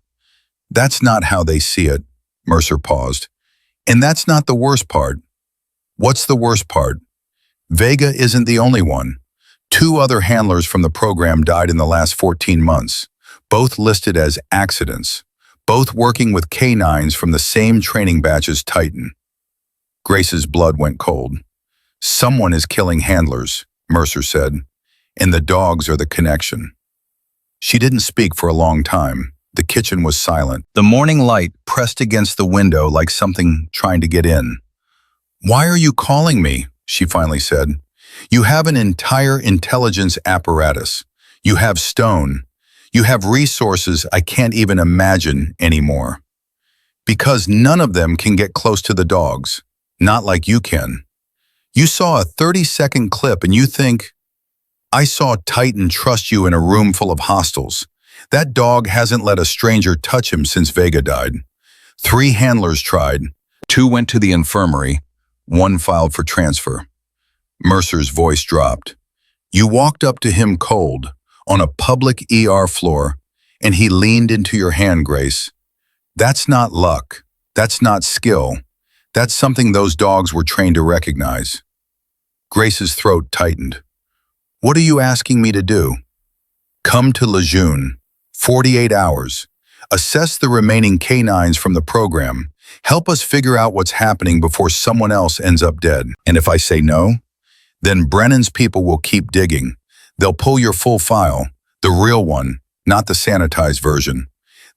That's not how they see it, Mercer paused. And that's not the worst part. What's the worst part? Vega isn't the only one. 2 other handlers from the program died in the last 14 months, both listed as accidents, both working with K-9s from the same training batch as Titan. Grace's blood went cold. Someone is killing handlers, Mercer said, and the dogs are the connection. She didn't speak for a long time. The kitchen was silent. The morning light pressed against the window like something trying to get in. Why are you calling me? She finally said. You have an entire intelligence apparatus. You have Stone. You have resources I can't even imagine anymore. Because none of them can get close to the dogs. Not like you can. You saw a 30-second clip and you think, I saw Titan trust you in a room full of hostiles. That dog hasn't let a stranger touch him since Vega died. 3 handlers tried. 2 went to the infirmary. 1 filed for transfer. Mercer's voice dropped. You walked up to him cold, on a public ER floor, and he leaned into your hand, Grace. That's not luck. That's not skill. That's something those dogs were trained to recognize. Grace's throat tightened. What are you asking me to do? Come to Lejeune. 48 hours. Assess the remaining K-9s from the program. Help us figure out what's happening before someone else ends up dead. And if I say no, then Brennan's people will keep digging. They'll pull your full file, the real one, not the sanitized version.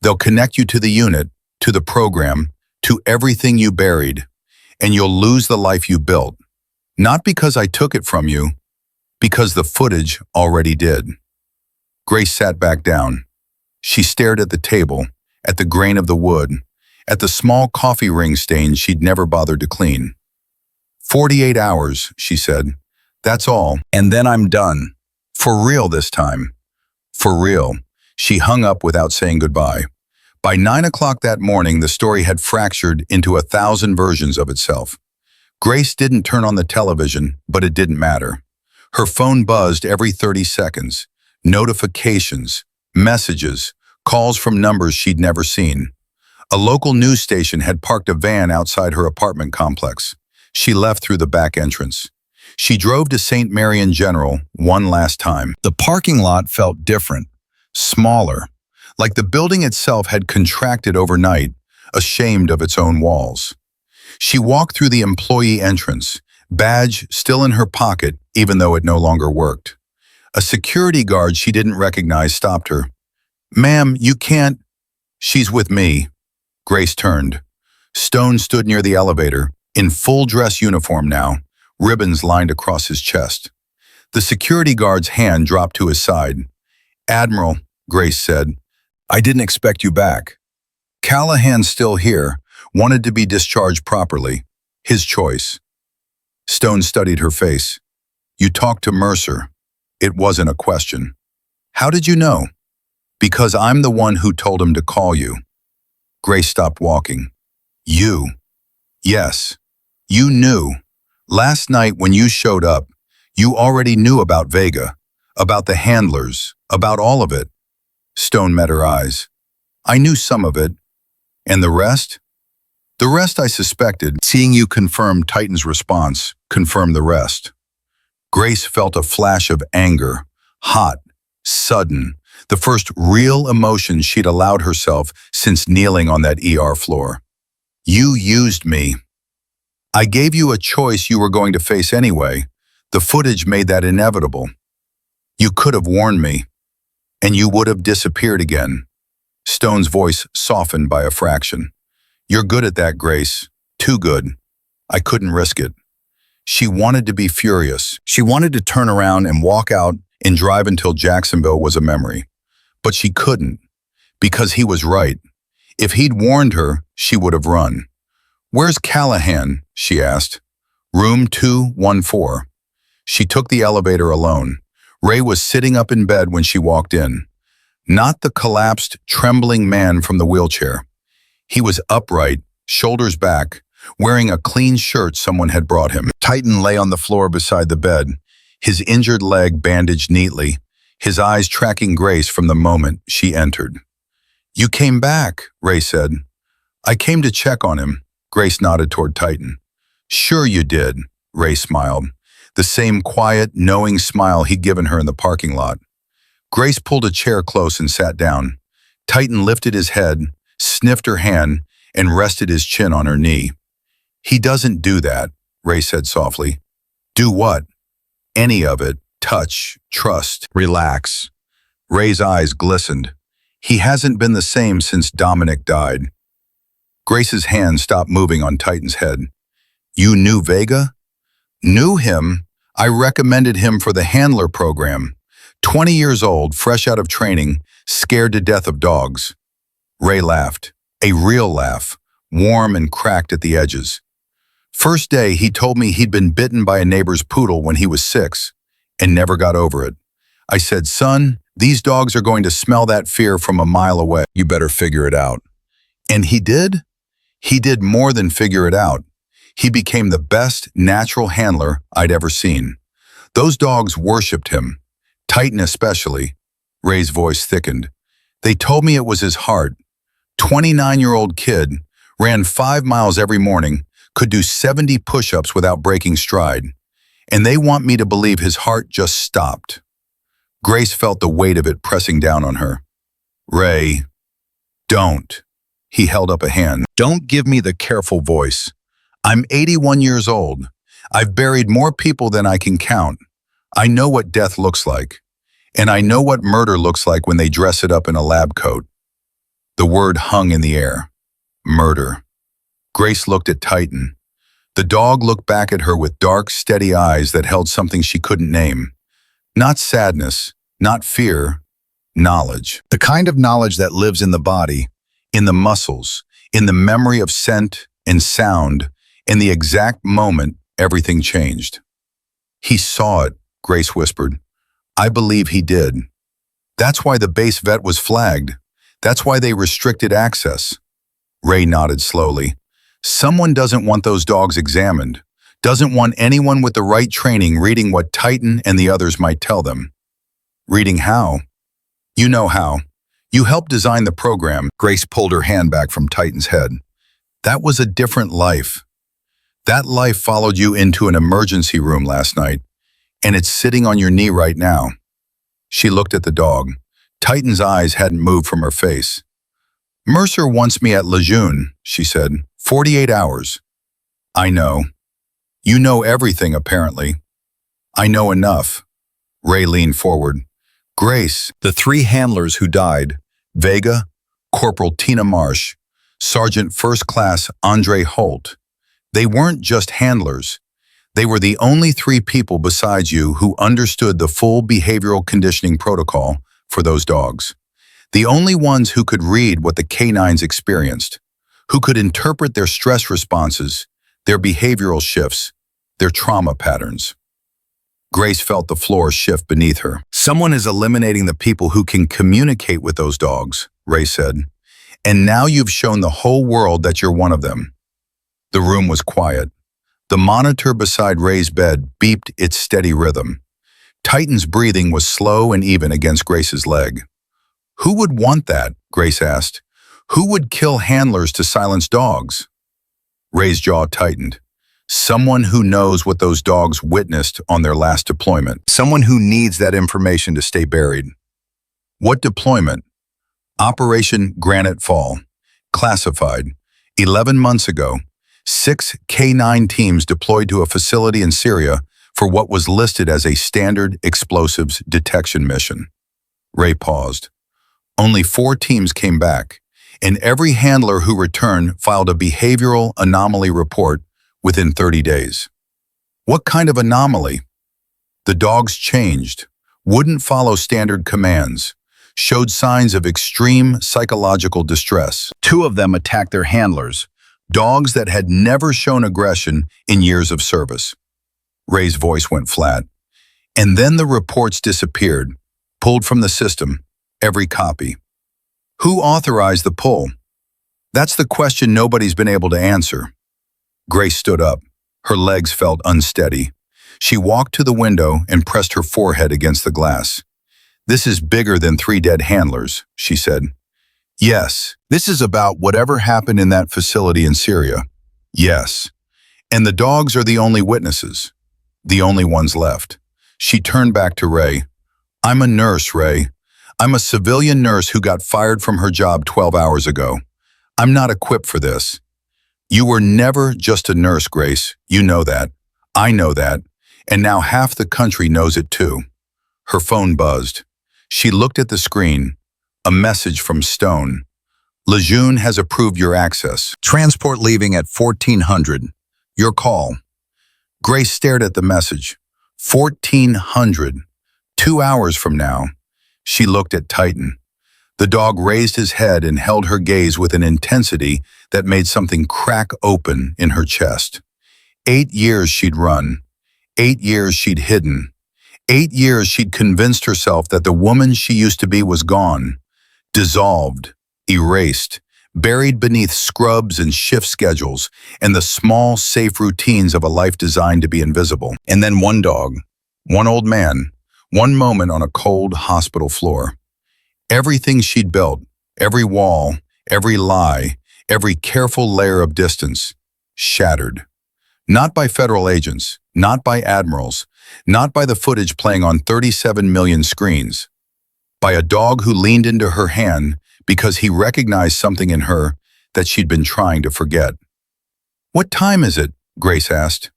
They'll connect you to the unit, to the program, to everything you buried, and you'll lose the life you built. Not because I took it from you, because the footage already did. Grace sat back down. She stared at the table, at the grain of the wood, at the small coffee ring stains she'd never bothered to clean. 48 hours, she said. That's all, and then I'm done. For real this time. For real. She hung up without saying goodbye. By 9 o'clock that morning, the story had fractured into 1,000 versions of itself. Grace didn't turn on the television, but it didn't matter. Her phone buzzed every 30 seconds. Notifications, messages, calls from numbers she'd never seen. A local news station had parked a van outside her apartment complex. She left through the back entrance. She drove to St. Marion General one last time. The parking lot felt different, smaller, like the building itself had contracted overnight, ashamed of its own walls. She walked through the employee entrance, badge still in her pocket even though it no longer worked. A security guard she didn't recognize stopped her. Ma'am, you can't. She's with me. Grace turned. Stone stood near the elevator, in full dress uniform now, ribbons lined across his chest. The security guard's hand dropped to his side. "Admiral," Grace said, "I didn't expect you back." Callahan's still here, wanted to be discharged properly. His choice. Stone studied her face. "You talked to Mercer." It wasn't a question. "How did you know?" "Because I'm the one who told him to call you." Grace stopped walking. "You?" "Yes. You knew. Last night when you showed up, you already knew about Vega, about the handlers, about all of it." Stone met her eyes. "I knew some of it. And the rest?" "The rest I suspected. Seeing you confirm Titan's response confirmed the rest." Grace felt a flash of anger, hot, sudden, the first real emotion she'd allowed herself since kneeling on that ER floor. "You used me. I gave you a choice you were going to face anyway. The footage made that inevitable. You could have warned me, and you would have disappeared again." Stone's voice softened by a fraction. "You're good at that, Grace. Too good. I couldn't risk it." She wanted to be furious. She wanted to turn around and walk out and drive until Jacksonville was a memory. But she couldn't, because he was right. If he'd warned her, she would have run. "Where's Callahan?" she asked. "Room 214. She took the elevator alone. Ray was sitting up in bed when she walked in. Not the collapsed, trembling man from the wheelchair. He was upright, shoulders back, wearing a clean shirt someone had brought him. Titan lay on the floor beside the bed, his injured leg bandaged neatly, his eyes tracking Grace from the moment she entered. "You came back," Ray said. "I came to check on him." Grace nodded toward Titan. "Sure you did," Ray smiled, the same quiet, knowing smile he'd given her in the parking lot. Grace pulled a chair close and sat down. Titan lifted his head, sniffed her hand, and rested his chin on her knee. "He doesn't do that," Ray said softly. "Do what?" "Any of it. Touch, trust, relax." Ray's eyes glistened. "He hasn't been the same since Dominic died." Grace's hand stopped moving on Titan's head. "You knew Vega?" "Knew him. I recommended him for the handler program. 20 years old, fresh out of training, scared to death of dogs." Ray laughed. A real laugh, warm and cracked at the edges. "First day, he told me he'd been bitten by a neighbor's poodle when he was 6 and never got over it. I said, 'Son, these dogs are going to smell that fear from a mile away. You better figure it out.' And he did? He did more than figure it out. He became the best natural handler I'd ever seen. Those dogs worshipped him, Titan especially." Ray's voice thickened. "They told me it was his heart. 29-year-old kid, ran 5 miles every morning, could do 70 push-ups without breaking stride. And they want me to believe his heart just stopped." Grace felt the weight of it pressing down on her. "Ray, don't." He held up a hand. "Don't give me the careful voice. I'm 81 years old. I've buried more people than I can count. I know what death looks like. And I know what murder looks like when they dress it up in a lab coat." The word hung in the air. Murder. Grace looked at Titan. The dog looked back at her with dark, steady eyes that held something she couldn't name. Not sadness, not fear, knowledge. The kind of knowledge that lives in the body, in the muscles, in the memory of scent and sound, in the exact moment everything changed. "He saw it," Grace whispered. "I believe he did. That's why the base vet was flagged. That's why they restricted access." Ray nodded slowly. "Someone doesn't want those dogs examined, doesn't want anyone with the right training reading what Titan and the others might tell them." "Reading how?" "You know how. You helped design the program." Grace pulled her hand back from Titan's head. "That was a different life. That life followed you into an emergency room last night, and it's sitting on your knee right now." She looked at the dog. Titan's eyes hadn't moved from her face. "Mercer wants me at Lejeune," she said. 48 hours. "I know. You know everything, apparently." "I know enough." Ray leaned forward. "Grace, the 3 handlers who died, Vega, Corporal Tina Marsh, Sergeant First Class Andre Holt. They weren't just handlers. They were the only three people besides you who understood the full behavioral conditioning protocol for those dogs. The only ones who could read what the canines experienced, who could interpret their stress responses, their behavioral shifts, their trauma patterns. Grace felt the floor shift beneath her. Someone is eliminating the people who can communicate with those dogs, Ray said. And now you've shown the whole world that you're one of them. The room was quiet. The monitor beside Ray's bed beeped its steady rhythm. Titan's breathing was slow and even against Grace's leg. Who would want that? Grace asked. Who would kill handlers to silence dogs? Ray's jaw tightened. Someone who knows what those dogs witnessed on their last deployment. Someone who needs that information to stay buried. What deployment? Operation Granite Fall. Classified. 11 months ago, 6 K-9 teams deployed to a facility in Syria for what was listed as a standard explosives detection mission. Ray paused. Only 4 teams came back, and every handler who returned filed a behavioral anomaly report within 30 days. What kind of anomaly? The dogs changed, wouldn't follow standard commands, showed signs of extreme psychological distress. 2 of them attacked their handlers, dogs that had never shown aggression in years of service. Ray's voice went flat. And then the reports disappeared, pulled from the system, every copy. Who authorized the pull? That's the question nobody's been able to answer. Grace stood up. Her legs felt unsteady. She walked to the window and pressed her forehead against the glass. This is bigger than 3 dead handlers, she said. Yes, this is about whatever happened in that facility in Syria. Yes. And the dogs are the only witnesses. The only ones left. She turned back to Ray. I'm a nurse, Ray. I'm a civilian nurse who got fired from her job 12 hours ago. I'm not equipped for this. You were never just a nurse, Grace. You know that. I know that. And now half the country knows it too. Her phone buzzed. She looked at the screen. A message from Stone. Lejeune has approved your access. Transport leaving at 1400. Your call. Grace stared at the message. 1400. 2 hours from now. She looked at Titan. The dog raised his head and held her gaze with an intensity that made something crack open in her chest. 8 years she'd run. 8 years she'd hidden. 8 years she'd convinced herself that the woman she used to be was gone, dissolved, erased, buried beneath scrubs and shift schedules and the small, safe routines of a life designed to be invisible. And then one dog, one old man, one moment on a cold hospital floor. Everything she'd built, every wall, every lie, every careful layer of distance, shattered. Not by federal agents, not by admirals, not by the footage playing on 37 million screens. By a dog who leaned into her hand because he recognized something in her that she'd been trying to forget. What time is it? Grace asked.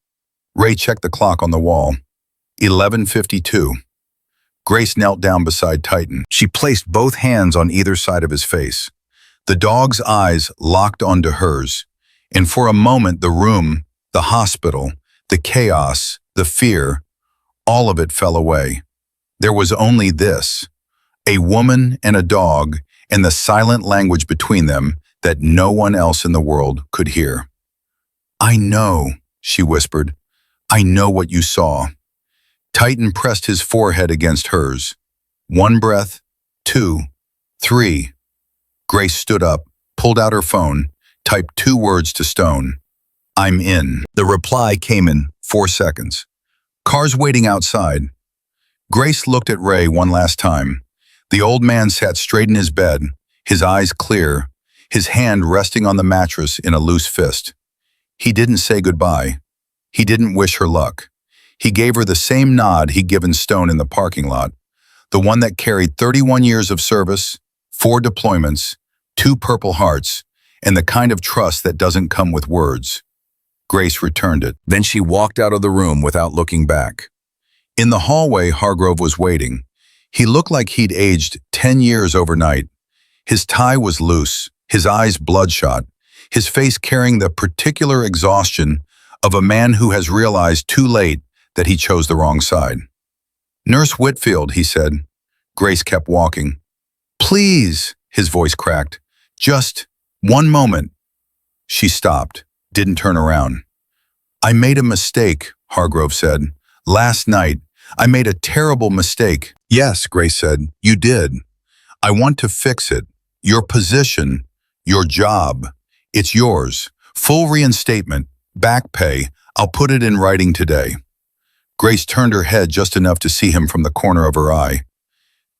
Ray checked the clock on the wall. 11:52. Grace knelt down beside Titan. She placed both hands on either side of his face. The dog's eyes locked onto hers, and for a moment the room, the hospital, the chaos, the fear, all of it fell away. There was only this, a woman and a dog, and the silent language between them that no one else in the world could hear. I know, she whispered. I know what you saw. Titan pressed his forehead against hers. 1 breath, 2, 3. Grace stood up, pulled out her phone, typed 2 words to Stone. I'm in. The reply came in 4 seconds. Cars waiting outside. Grace looked at Ray one last time. The old man sat straight in his bed, his eyes clear, his hand resting on the mattress in a loose fist. He didn't say goodbye. He didn't wish her luck. He gave her the same nod he'd given Stone in the parking lot, the one that carried 31 years of service, 4 deployments, 2 Purple Hearts, and the kind of trust that doesn't come with words. Grace returned it. Then she walked out of the room without looking back. In the hallway, Hargrove was waiting. He looked like he'd aged 10 years overnight. His tie was loose, his eyes bloodshot, his face carrying the particular exhaustion of a man who has realized too late that he chose the wrong side. "Nurse Whitfield," he said. Grace kept walking. "Please," his voice cracked. "Just one moment." She stopped, didn't turn around. "I made a mistake," Hargrove said. "Last night, I made a terrible mistake." "Yes," Grace said, "you did. I want to fix it. Your position, your job, it's yours. Full reinstatement, back pay. I'll put it in writing today." Grace turned her head just enough to see him from the corner of her eye.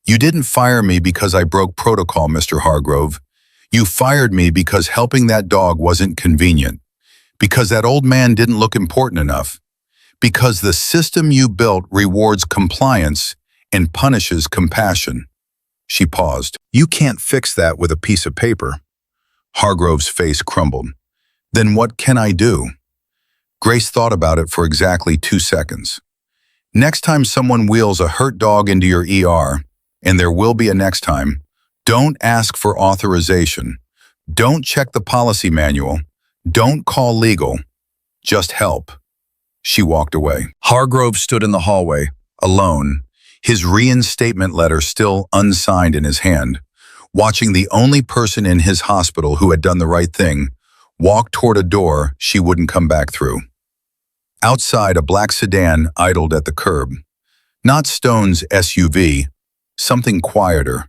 "You didn't fire me because I broke protocol, Mr. Hargrove. You fired me because helping that dog wasn't convenient, because that old man didn't look important enough, because the system you built rewards compliance and punishes compassion." She paused. "You can't fix that with a piece of paper." Hargrove's face crumbled. "Then what can I do?" Grace thought about it for exactly 2 seconds. "Next time someone wheels a hurt dog into your ER, and there will be a next time, don't ask for authorization. Don't check the policy manual. Don't call legal. Just help." She walked away. Hargrove stood in the hallway, alone, his reinstatement letter still unsigned in his hand, watching the only person in his hospital who had done the right thing walk toward a door she wouldn't come back through. Outside, a black sedan idled at the curb. Not Stone's SUV, something quieter.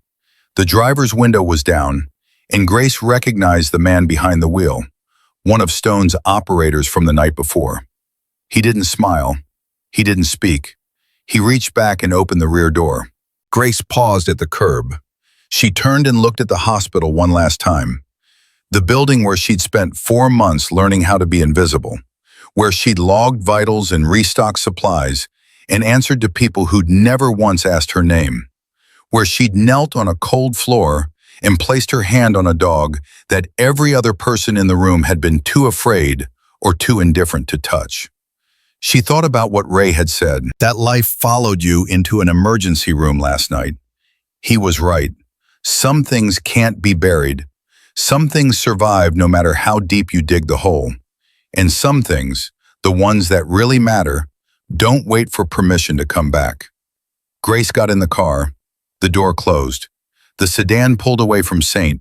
The driver's window was down, and Grace recognized the man behind the wheel, one of Stone's operators from the night before. He didn't smile. He didn't speak. He reached back and opened the rear door. Grace paused at the curb. She turned and looked at the hospital one last time. The building where she'd spent 4 months learning how to be invisible, where she'd logged vitals and restocked supplies and answered to people who'd never once asked her name, where she'd knelt on a cold floor and placed her hand on a dog that every other person in the room had been too afraid or too indifferent to touch. She thought about what Ray had said, that life followed you into an emergency room last night. He was right. Some things can't be buried. Some things survive no matter how deep you dig the hole. And some things, the ones that really matter, don't wait for permission to come back. Grace got in the car. The door closed. The sedan pulled away from St.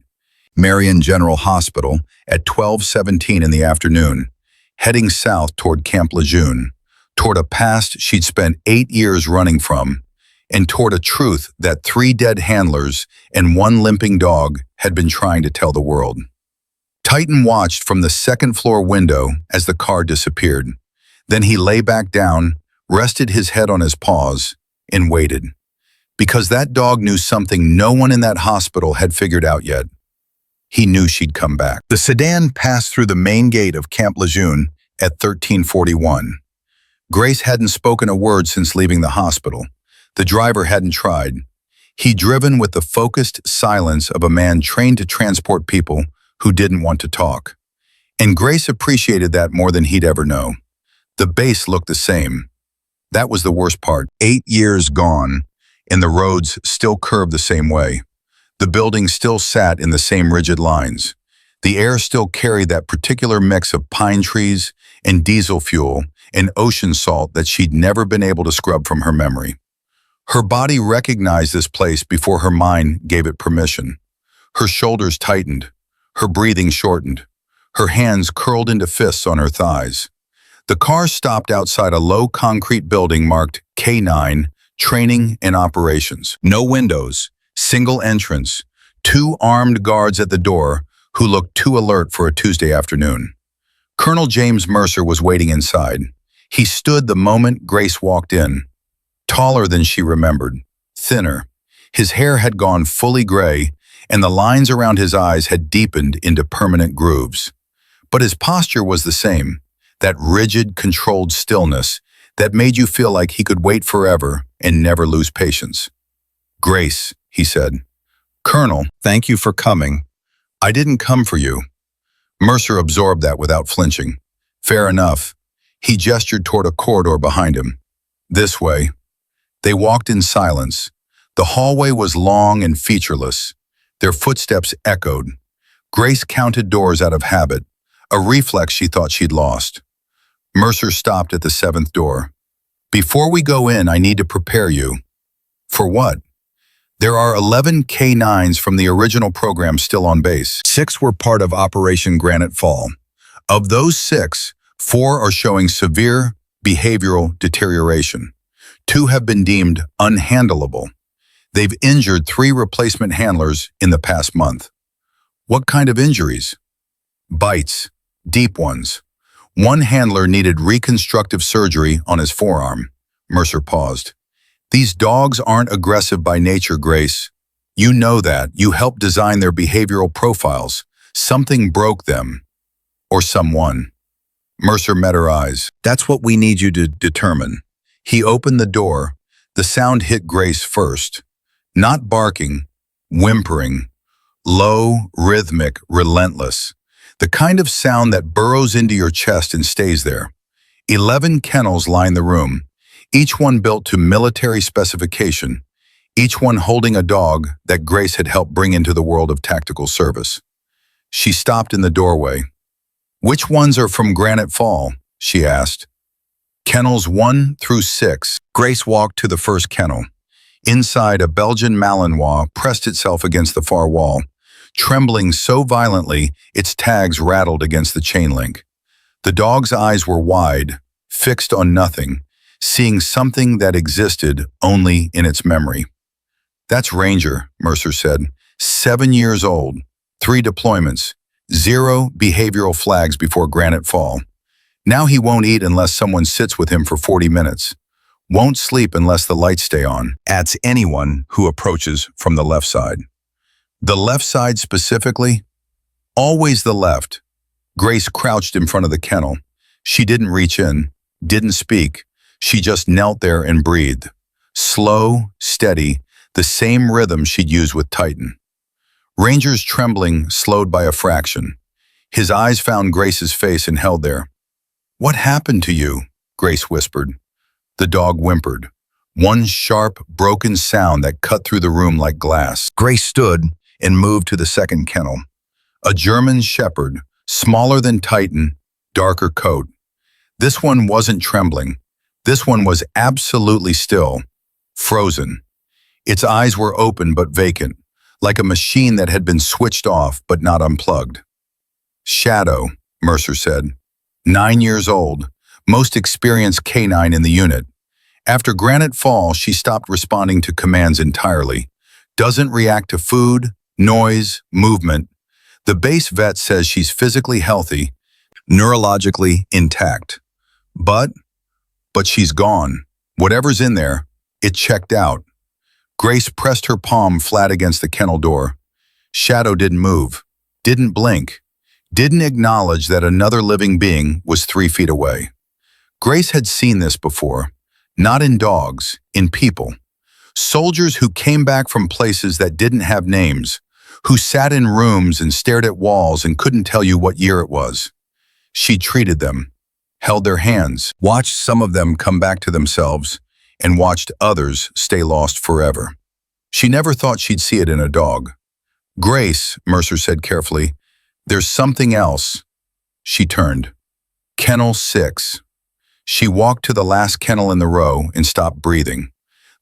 Marian General Hospital at 12:17 in the afternoon, heading south toward Camp Lejeune, toward a past she'd spent 8 years running from, and toward a truth that 3 dead handlers and 1 limping dog had been trying to tell the world. Titan watched from the second-floor window as the car disappeared. Then he lay back down, rested his head on his paws, and waited. Because that dog knew something no one in that hospital had figured out yet. He knew she'd come back. The sedan passed through the main gate of Camp Lejeune at 13:41. Grace hadn't spoken a word since leaving the hospital. The driver hadn't tried. He'd driven with the focused silence of a man trained to transport people who didn't want to talk. And Grace appreciated that more than he'd ever know. The base looked the same. That was the worst part. 8 years gone, and the roads still curved the same way. The building still sat in the same rigid lines. The air still carried that particular mix of pine trees and diesel fuel and ocean salt that she'd never been able to scrub from her memory. Her body recognized this place before her mind gave it permission. Her shoulders tightened. Her breathing shortened. Her hands curled into fists on her thighs. The car stopped outside a low concrete building marked K9, Training and Operations. No windows, single entrance, 2 armed guards at the door who looked too alert for a Tuesday afternoon. Colonel James Mercer was waiting inside. He stood the moment Grace walked in. Taller than she remembered, thinner. His hair had gone fully gray, and the lines around his eyes had deepened into permanent grooves. But his posture was the same, that rigid, controlled stillness that made you feel like he could wait forever and never lose patience. "Grace," he said. "Colonel, thank you for coming. I didn't come for you." Mercer absorbed that without flinching. "Fair enough." He gestured toward a corridor behind him. "This way." They walked in silence. The hallway was long and featureless. Their footsteps echoed. Grace counted doors out of habit, a reflex she thought she'd lost. Mercer stopped at the seventh door. Before we go in, I need to prepare you. For what? There are 11 K9s from the original program still on base. 6 were part of Operation Granite Fall. Of those 6, 4 are showing severe behavioral deterioration. 2 have been deemed unhandleable. They've injured 3 replacement handlers in the past month. What kind of injuries? Bites, deep ones. One handler needed reconstructive surgery on his forearm. Mercer paused. These dogs aren't aggressive by nature, Grace. You know that. You helped design their behavioral profiles. Something broke them. Or someone. Mercer met her eyes. That's what we need you to determine. He opened the door. The sound hit Grace first. Not barking, whimpering. Low, rhythmic, relentless. The kind of sound that burrows into your chest and stays there. 11 kennels line the room, each one built to military specification, each one holding a dog that Grace had helped bring into the world of tactical service. She stopped in the doorway. Which ones are from Granite Fall? She asked. Kennels 1 through 6. Grace walked to the first kennel. Inside, a Belgian Malinois pressed itself against the far wall, trembling so violently its tags rattled against the chain link. The dog's eyes were wide, fixed on nothing, seeing something that existed only in its memory. That's Ranger, Mercer said. 7 years old, 3 deployments, 0 behavioral flags before Granite Fall. Now he won't eat unless someone sits with him for 40 minutes. Won't sleep unless the lights stay on. Adds anyone who approaches from the left side. The left side specifically? Always the left. Grace crouched in front of the kennel. She didn't reach in, didn't speak. She just knelt there and breathed. Slow, steady, the same rhythm she'd used with Titan. Ranger's trembling slowed by a fraction. His eyes found Grace's face and held there. What happened to you? Grace whispered. The dog whimpered. One sharp, broken sound that cut through the room like glass. Grace stood and moved to the second kennel. A German shepherd, smaller than Titan, darker coat. This one wasn't trembling. This one was absolutely still, frozen. Its eyes were open but vacant, like a machine that had been switched off but not unplugged. Shadow, Mercer said. 9 years old, most experienced canine in the unit. After Granite Fall, she stopped responding to commands entirely. Doesn't react to food, noise, movement. The base vet says she's physically healthy, neurologically intact. But she's gone. Whatever's in there, it checked out. Grace pressed her palm flat against the kennel door. Shadow didn't move, didn't blink, didn't acknowledge that another living being was 3 feet away. Grace had seen this before, not in dogs, in people. Soldiers who came back from places that didn't have names, who sat in rooms and stared at walls and couldn't tell you what year it was. She treated them, held their hands, watched some of them come back to themselves, and watched others stay lost forever. She never thought she'd see it in a dog. Grace, Mercer said carefully, there's something else. She turned. Kennel 6. She walked to the last kennel in the row and stopped breathing.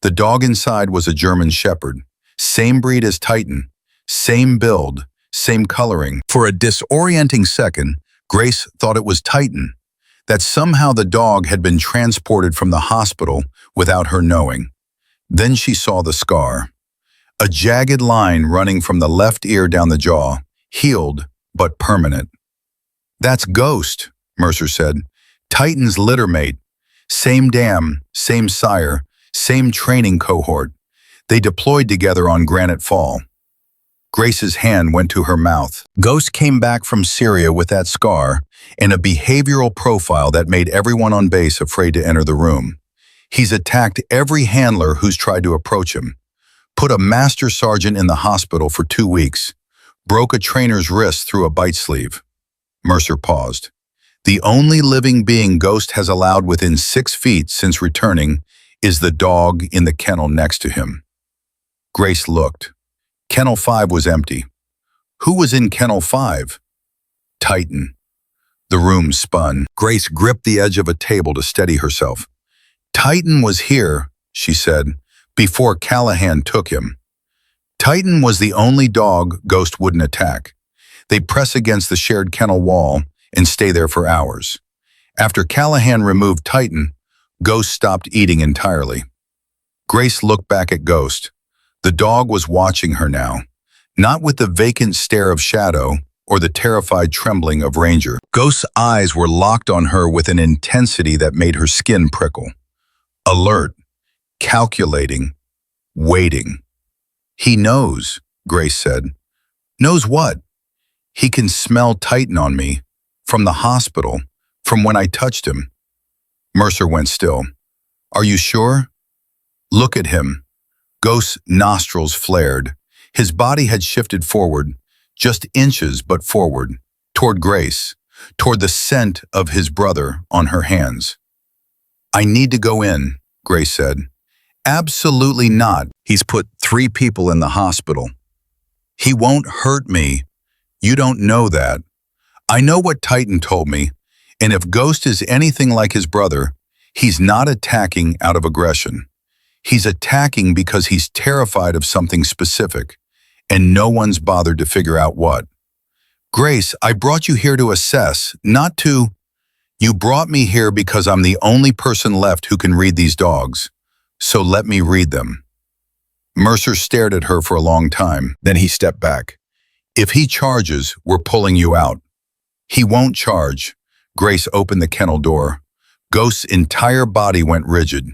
The dog inside was a German shepherd, same breed as Titan, same build, same coloring. For a disorienting second, Grace thought it was Titan, that somehow the dog had been transported from the hospital without her knowing. Then she saw the scar. A jagged line running from the left ear down the jaw, healed but permanent. That's Ghost, Mercer said. Titan's littermate. Same dam, same sire, same training cohort. They deployed together on Granite Fall. Grace's hand went to her mouth. Ghost came back from Syria with that scar and a behavioral profile that made everyone on base afraid to enter the room. He's attacked every handler who's tried to approach him. Put a master sergeant in the hospital for 2 weeks. Broke a trainer's wrist through a bite sleeve. Mercer paused. The only living being Ghost has allowed within 6 feet since returning is the dog in the kennel next to him. Grace looked. Kennel 5 was empty. Who was in Kennel 5? Titan. The room spun. Grace gripped the edge of a table to steady herself. Titan was here, she said, before Callahan took him. Titan was the only dog Ghost wouldn't attack. They'd press against the shared kennel wall and stay there for hours. After Callahan removed Titan, Ghost stopped eating entirely. Grace looked back at Ghost. The dog was watching her now, not with the vacant stare of Shadow or the terrified trembling of Ranger. Ghost's eyes were locked on her with an intensity that made her skin prickle. Alert, calculating, waiting. He knows, Grace said. Knows what? He can smell Titan on me, from the hospital, from when I touched him. Mercer went still. Are you sure? Look at him. Ghost's nostrils flared. His body had shifted forward, just inches but forward, toward Grace, toward the scent of his brother on her hands. I need to go in, Grace said. Absolutely not. He's put 3 people in the hospital. He won't hurt me. You don't know that. I know what Titan told me, and if Ghost is anything like his brother, he's not attacking out of aggression. He's attacking because he's terrified of something specific, and no one's bothered to figure out what. Grace, I brought you here to assess, not to... You brought me here because I'm the only person left who can read these dogs, so let me read them. Mercer stared at her for a long time, then he stepped back. If he charges, we're pulling you out. He won't charge. Grace opened the kennel door. Ghost's entire body went rigid.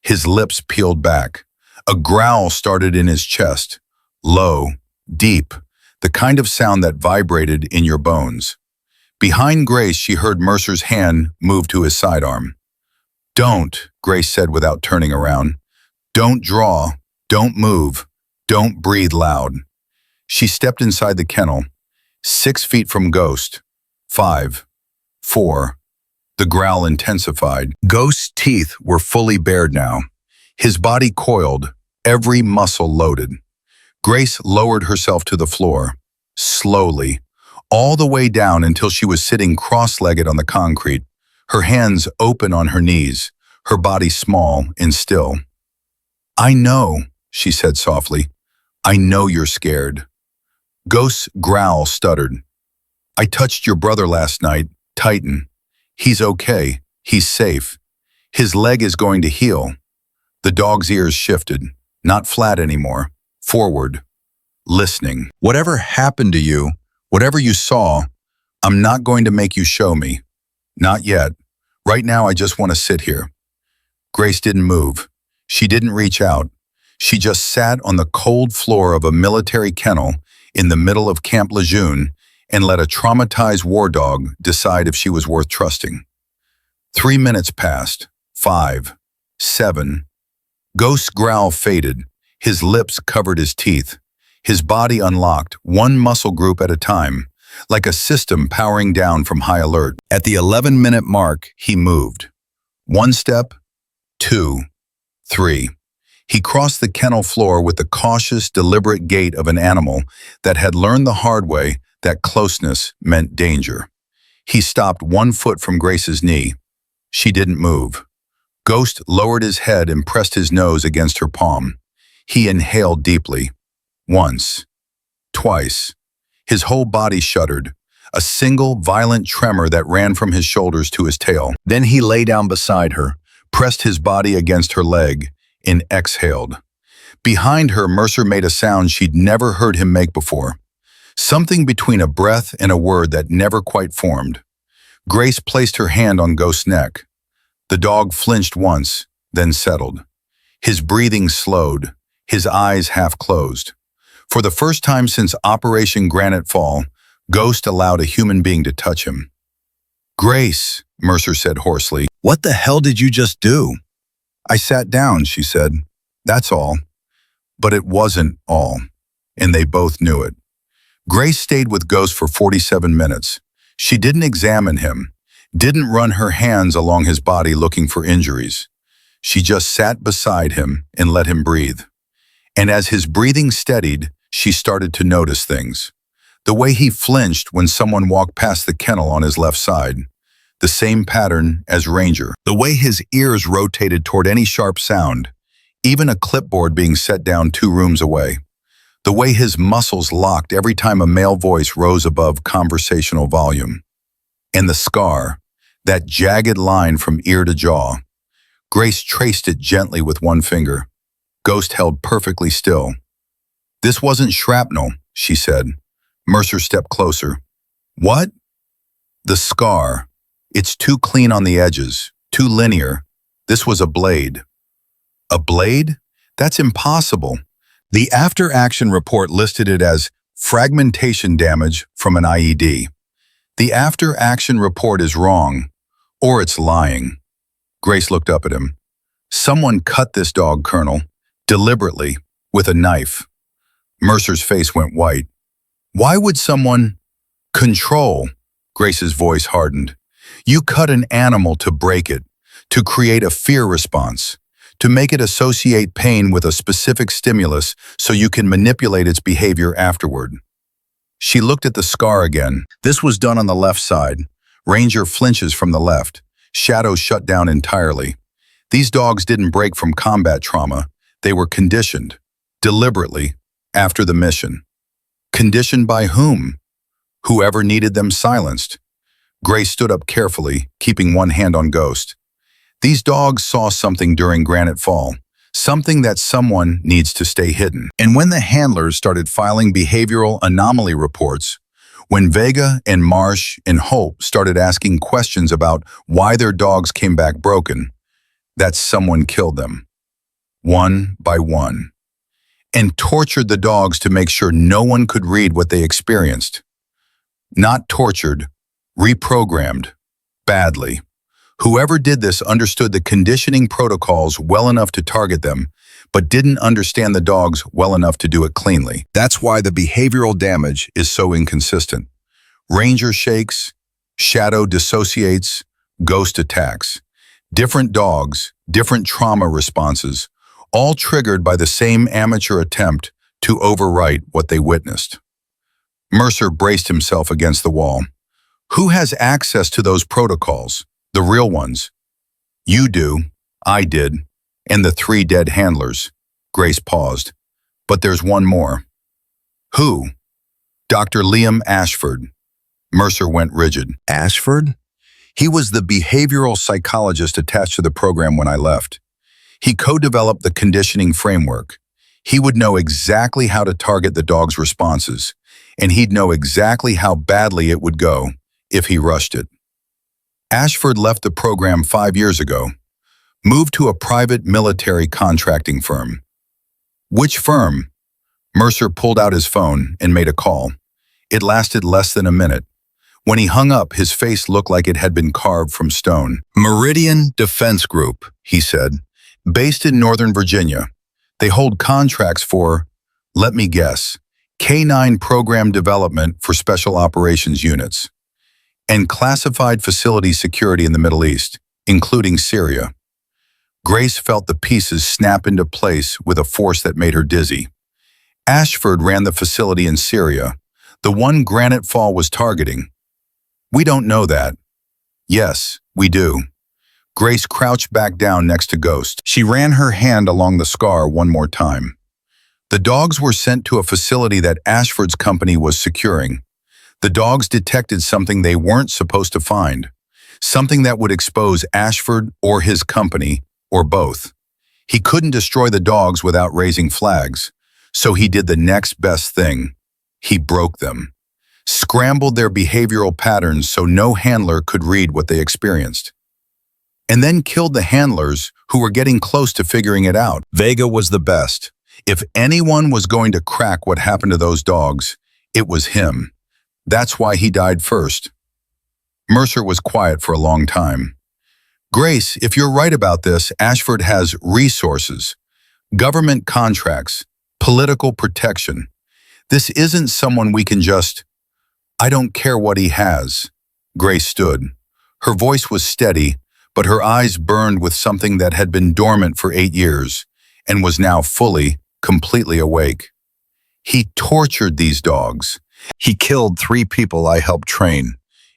His lips peeled back. A growl started in his chest. Low, deep, the kind of sound that vibrated in your bones. Behind Grace, she heard Mercer's hand move to his sidearm. Don't, Grace said without turning around. Don't draw. Don't move. Don't breathe loud. She stepped inside the kennel, 6 feet from Ghost. 5, 4. The growl intensified. Ghost's teeth were fully bared now. His body coiled, every muscle loaded. Grace lowered herself to the floor, slowly, all the way down until she was sitting cross-legged on the concrete, her hands open on her knees, her body small and still. I know, she said softly. I know you're scared. Ghost's growl stuttered. I touched your brother last night, Titan. He's okay. He's safe. His leg is going to heal. The dog's ears shifted, not flat anymore, forward, listening. Whatever happened to you, whatever you saw, I'm not going to make you show me. Not yet. Right now I just want to sit here. Grace didn't move. She didn't reach out. She just sat on the cold floor of a military kennel in the middle of Camp Lejeune and let a traumatized war dog decide if she was worth trusting. 3 minutes passed. 5, 7. Ghost's growl faded. His lips covered his teeth. His body unlocked, one muscle group at a time, like a system powering down from high alert. At the 11-minute mark, he moved. 1 step, 2, 3. He crossed the kennel floor with the cautious, deliberate gait of an animal that had learned the hard way that closeness meant danger. He stopped 1 foot from Grace's knee. She didn't move. Ghost lowered his head and pressed his nose against her palm. He inhaled deeply. Once. Twice. His whole body shuddered, a single violent tremor that ran from his shoulders to his tail. Then he lay down beside her, pressed his body against her leg, and exhaled. Behind her, Mercer made a sound she'd never heard him make before. Something between a breath and a word that never quite formed. Grace placed her hand on Ghost's neck. The dog flinched once, then settled. His breathing slowed, his eyes half closed. For the first time since Operation Granite Fall, Ghost allowed a human being to touch him. Grace, Mercer said hoarsely, what the hell did you just do? I sat down, she said. That's all. But it wasn't all, and they both knew it. Grace stayed with Ghost for 47 minutes. She didn't examine him, didn't run her hands along his body looking for injuries. She just sat beside him and let him breathe. And as his breathing steadied, she started to notice things. The way he flinched when someone walked past the kennel on his left side. The same pattern as Ranger. The way his ears rotated toward any sharp sound, even a clipboard being set down 2 rooms away. The way his muscles locked every time a male voice rose above conversational volume. And the scar, that jagged line from ear to jaw. Grace traced it gently with one finger. Ghost held perfectly still. "This wasn't shrapnel," she said. Mercer stepped closer. "What?" "The scar. It's too clean on the edges, too linear. This was a blade." "A blade? That's impossible." The after-action report listed it as fragmentation damage from an IED. The after-action report is wrong, or it's lying. Grace looked up at him. "Someone cut this dog, Colonel, deliberately, with a knife." Mercer's face went white. "Why would someone—" "Control," Grace's voice hardened. "You cut an animal to break it, to create a fear response, to make it associate pain with a specific stimulus so you can manipulate its behavior afterward." She looked at the scar again. This was done on the left side. Ranger flinches from the left. Shadow shut down entirely. These dogs didn't break from combat trauma. They were conditioned, deliberately, after the mission. Conditioned by whom? Whoever needed them silenced. Grace stood up carefully, keeping one hand on Ghost. These dogs saw something during Granite Fall, something that someone needs to stay hidden. And when the handlers started filing behavioral anomaly reports, when Vega and Marsh and Hope started asking questions about why their dogs came back broken, that someone killed them, one by one, and tortured the dogs to make sure no one could read what they experienced. Not tortured, reprogrammed, badly. Whoever did this understood the conditioning protocols well enough to target them, but didn't understand the dogs well enough to do it cleanly. That's why the behavioral damage is so inconsistent. Ranger shakes, Shadow dissociates, Ghost attacks. Different dogs, different trauma responses, all triggered by the same amateur attempt to overwrite what they witnessed. Mercer braced himself against the wall. Who has access to those protocols? The real ones. You do, I did, and the 3 dead handlers. Grace paused. But there's one more. Who? Dr. Liam Ashford. Mercer went rigid. Ashford? He was the behavioral psychologist attached to the program when I left. He co-developed the conditioning framework. He would know exactly how to target the dog's responses, and he'd know exactly how badly it would go if he rushed it. Ashford left the program 5 years ago, moved to a private military contracting firm. Which firm? Mercer pulled out his phone and made a call. It lasted less than a minute. When he hung up, his face looked like it had been carved from stone. Meridian Defense Group, he said, based in Northern Virginia. They hold contracts for, let me guess, K-9 program development for special operations units, and classified facility security in the Middle East, including Syria. Grace felt the pieces snap into place with a force that made her dizzy. Ashford ran the facility in Syria, the one Granite Fall was targeting. We don't know that. Yes, we do. Grace crouched back down next to Ghost. She ran her hand along the scar one more time. The dogs were sent to a facility that Ashford's company was securing. The dogs detected something they weren't supposed to find, something that would expose Ashford or his company, or both. He couldn't destroy the dogs without raising flags, so he did the next best thing. He broke them, scrambled their behavioral patterns so no handler could read what they experienced, and then killed the handlers who were getting close to figuring it out. Vega was the best. If anyone was going to crack what happened to those dogs, it was him. That's why he died first. Mercer was quiet for a long time. Grace, if you're right about this, Ashford has resources, government contracts, political protection. This isn't someone we can just... I don't care what he has. Grace stood. Her voice was steady, but her eyes burned with something that had been dormant for 8 years and was now fully, completely awake. He tortured these dogs, He killed 3 people I helped train,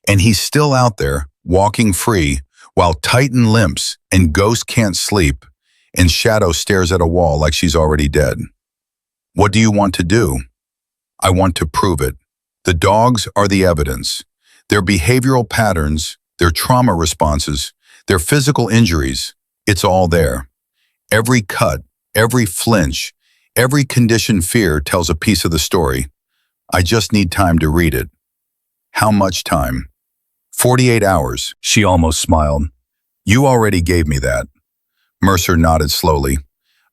and he's still out there, walking free, while Titan limps and Ghost can't sleep, and Shadow stares at a wall like she's already dead. What do you want to do? I want to prove it. The dogs are the evidence. Their behavioral patterns, their trauma responses, their physical injuries, it's all there. Every cut, every flinch, every conditioned fear tells a piece of the story. I just need time to read it. How much time? 48 hours, she almost smiled. You already gave me that. Mercer nodded slowly.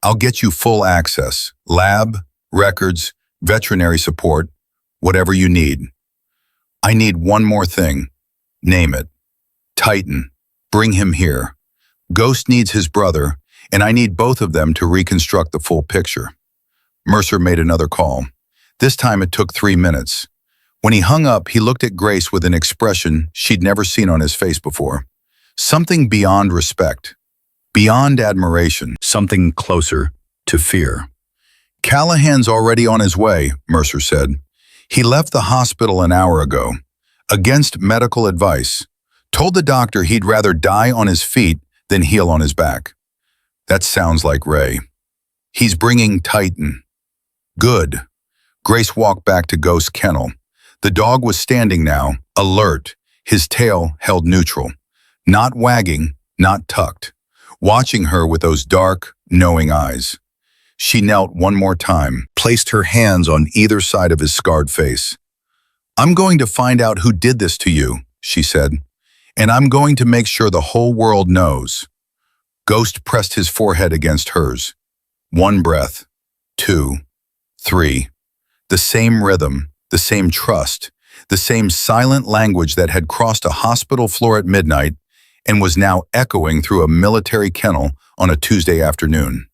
I'll get you full access, lab, records, veterinary support, whatever you need. I need one more thing. Name it. Titan. Bring him here. Ghost needs his brother, and I need both of them to reconstruct the full picture. Mercer made another call. This time it took 3 minutes. When he hung up, he looked at Grace with an expression she'd never seen on his face before. Something beyond respect, beyond admiration, something closer to fear. Callahan's already on his way, Mercer said. He left the hospital an hour ago, against medical advice, told the doctor he'd rather die on his feet than heal on his back. That sounds like Ray. He's bringing Titan. Good. Grace walked back to Ghost's kennel. The dog was standing now, alert, his tail held neutral, not wagging, not tucked, watching her with those dark, knowing eyes. She knelt one more time, placed her hands on either side of his scarred face. I'm going to find out who did this to you, she said, and I'm going to make sure the whole world knows. Ghost pressed his forehead against hers. 1 breath, 2, 3. The same rhythm, the same trust, the same silent language that had crossed a hospital floor at midnight and was now echoing through a military kennel on a Tuesday afternoon.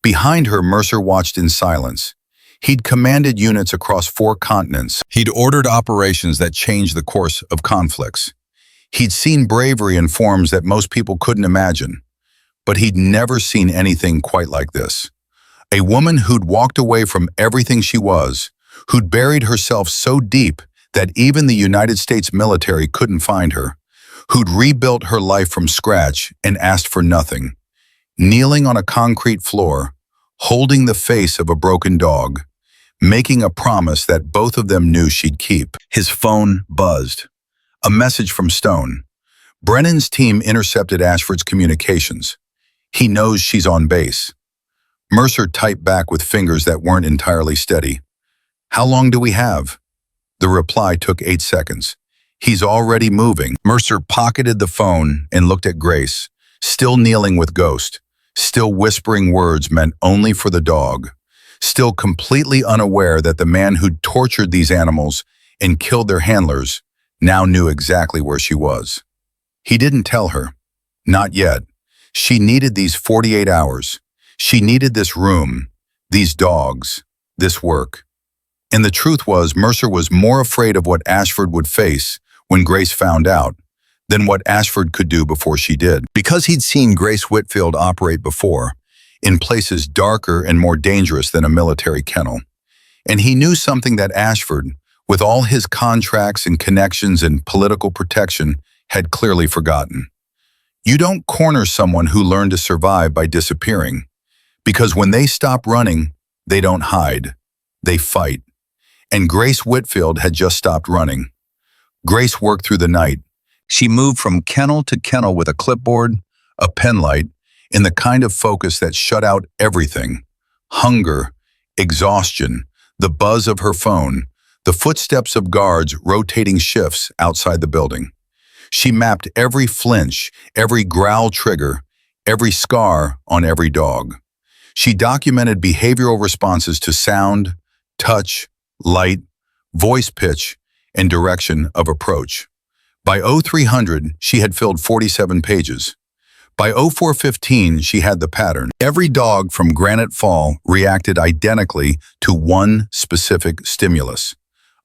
Behind her, Mercer watched in silence. He'd commanded units across 4 continents. He'd ordered operations that changed the course of conflicts. He'd seen bravery in forms that most people couldn't imagine. But he'd never seen anything quite like this. A woman who'd walked away from everything she was, who'd buried herself so deep that even the United States military couldn't find her, who'd rebuilt her life from scratch and asked for nothing. Kneeling on a concrete floor, holding the face of a broken dog, making a promise that both of them knew she'd keep. His phone buzzed. A message from Stone. Brennan's team intercepted Ashford's communications. He knows she's on base. Mercer typed back with fingers that weren't entirely steady. How long do we have? The reply took 8 seconds. He's already moving. Mercer pocketed the phone and looked at Grace, still kneeling with Ghost, still whispering words meant only for the dog, still completely unaware that the man who'd tortured these animals and killed their handlers now knew exactly where she was. He didn't tell her. Not yet. She needed these 48 hours. She needed this room, these dogs, this work. And the truth was, Mercer was more afraid of what Ashford would face when Grace found out than what Ashford could do before she did. Because he'd seen Grace Whitfield operate before, in places darker and more dangerous than a military kennel. And he knew something that Ashford, with all his contracts and connections and political protection, had clearly forgotten. You don't corner someone who learned to survive by disappearing, because when they stop running, they don't hide, they fight. And Grace Whitfield had just stopped running. Grace worked through the night. She moved from kennel to kennel with a clipboard, a penlight, in the kind of focus that shut out everything. Hunger, exhaustion, the buzz of her phone, the footsteps of guards rotating shifts outside the building. She mapped every flinch, every growl trigger, every scar on every dog. She documented behavioral responses to sound, touch, light, voice pitch, and direction of approach. By 0300, she had filled 47 pages. By 0415, she had the pattern. Every dog from Granite Fall reacted identically to one specific stimulus,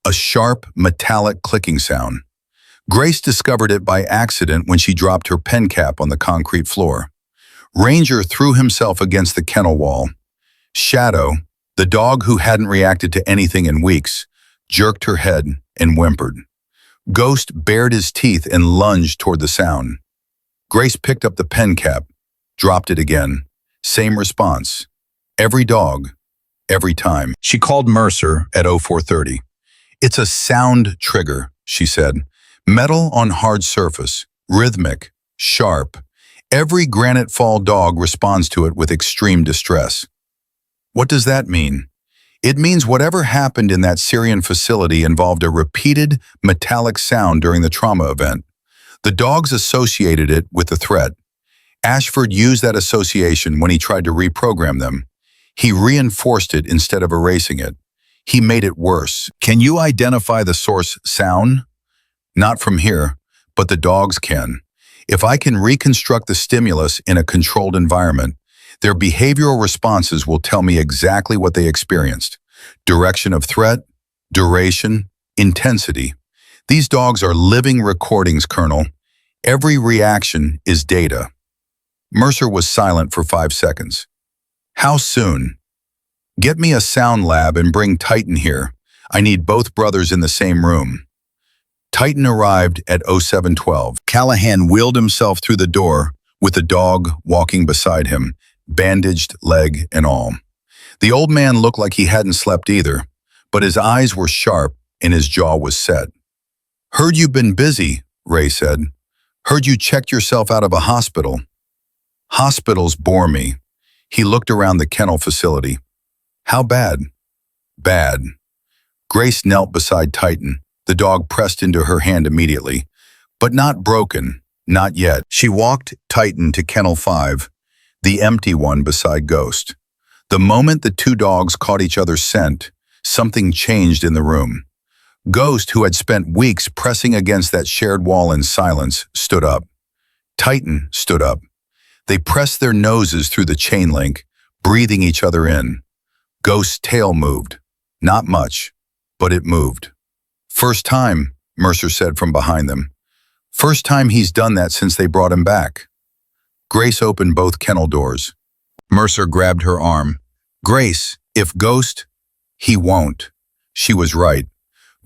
a sharp, metallic clicking sound. Grace discovered it by accident when she dropped her pen cap on the concrete floor. Ranger threw himself against the kennel wall. Shadow, the dog who hadn't reacted to anything in weeks, jerked her head, and whimpered. Ghost bared his teeth and lunged toward the sound. Grace picked up the pen cap, dropped it again. Same response. Every dog, every time. She called Mercer at 0430. It's a sound trigger, she said. Metal on hard surface, rhythmic, sharp. Every Granite Fall dog responds to it with extreme distress. What does that mean? It means whatever happened in that Syrian facility involved a repeated metallic sound during the trauma event. The dogs associated it with the threat. Ashford used that association when he tried to reprogram them. He reinforced it instead of erasing it. He made it worse. Can you identify the source sound? Not from here, but the dogs can. If I can reconstruct the stimulus in a controlled environment, their behavioral responses will tell me exactly what they experienced. Direction of threat, duration, intensity. These dogs are living recordings, Colonel. Every reaction is data. Mercer was silent for 5 seconds. How soon? Get me a sound lab and bring Titan here. I need both brothers in the same room. Titan arrived at 0712. Callahan wheeled himself through the door with the dog walking beside him, bandaged leg and all. The old man looked like he hadn't slept either, but his eyes were sharp and his jaw was set. Heard you've been busy, Ray said. Heard you checked yourself out of a hospital. Hospitals bore me. He looked around the kennel facility. How bad? Bad. Grace knelt beside Titan. The dog pressed into her hand immediately. But not broken, not yet. She walked Titan to Kennel 5, the empty one beside Ghost. The moment the two dogs caught each other's scent, something changed in the room. Ghost, who had spent weeks pressing against that shared wall in silence, stood up. Titan stood up. They pressed their noses through the chain link, breathing each other in. Ghost's tail moved. Not much, but it moved. First time, Mercer said from behind them. First time he's done that since they brought him back. Grace opened both kennel doors. Mercer grabbed her arm. Grace, if Ghost, he won't. She was right.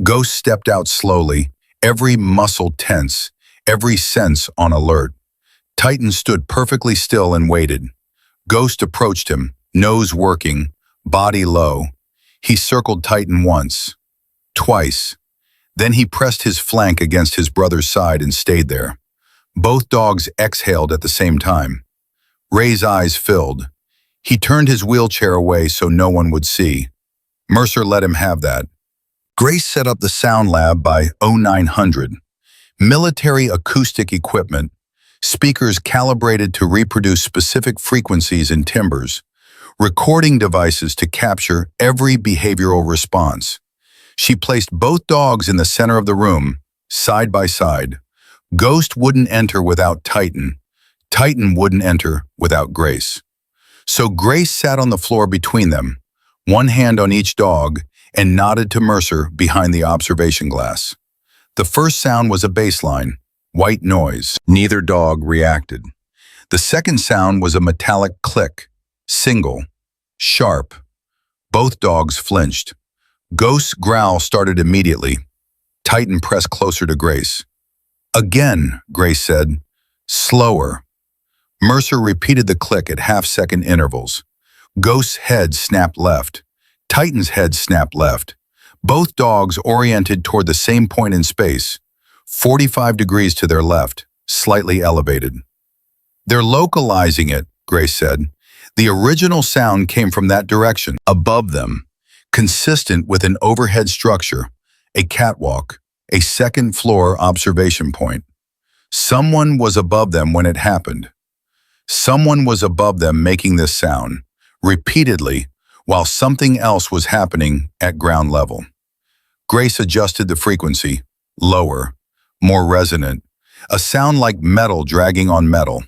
Ghost stepped out slowly, every muscle tense, every sense on alert. Titan stood perfectly still and waited. Ghost approached him, nose working, body low. He circled Titan once, twice. Then he pressed his flank against his brother's side and stayed there. Both dogs exhaled at the same time. Ray's eyes filled. He turned his wheelchair away so no one would see. Mercer let him have that. Grace set up the sound lab by 0900. Military acoustic equipment, speakers calibrated to reproduce specific frequencies in timbers, recording devices to capture every behavioral response. She placed both dogs in the center of the room, side by side. Ghost wouldn't enter without Titan. Titan wouldn't enter without Grace. So Grace sat on the floor between them, one hand on each dog, and nodded to Mercer behind the observation glass. The first sound was a baseline, white noise. Neither dog reacted. The second sound was a metallic click, single, sharp. Both dogs flinched. Ghost's growl started immediately. Titan pressed closer to Grace. Again, Grace said. Slower. Mercer repeated the click at half-second intervals. Ghost's head snapped left. Titan's head snapped left. Both dogs oriented toward the same point in space, 45 degrees to their left, slightly elevated. They're localizing it, Grace said. The original sound came from that direction, above them, consistent with an overhead structure, a catwalk, a second-floor observation point. Someone was above them when it happened. Someone was above them making this sound, repeatedly, while something else was happening at ground level. Grace adjusted the frequency, lower, more resonant, a sound like metal dragging on metal.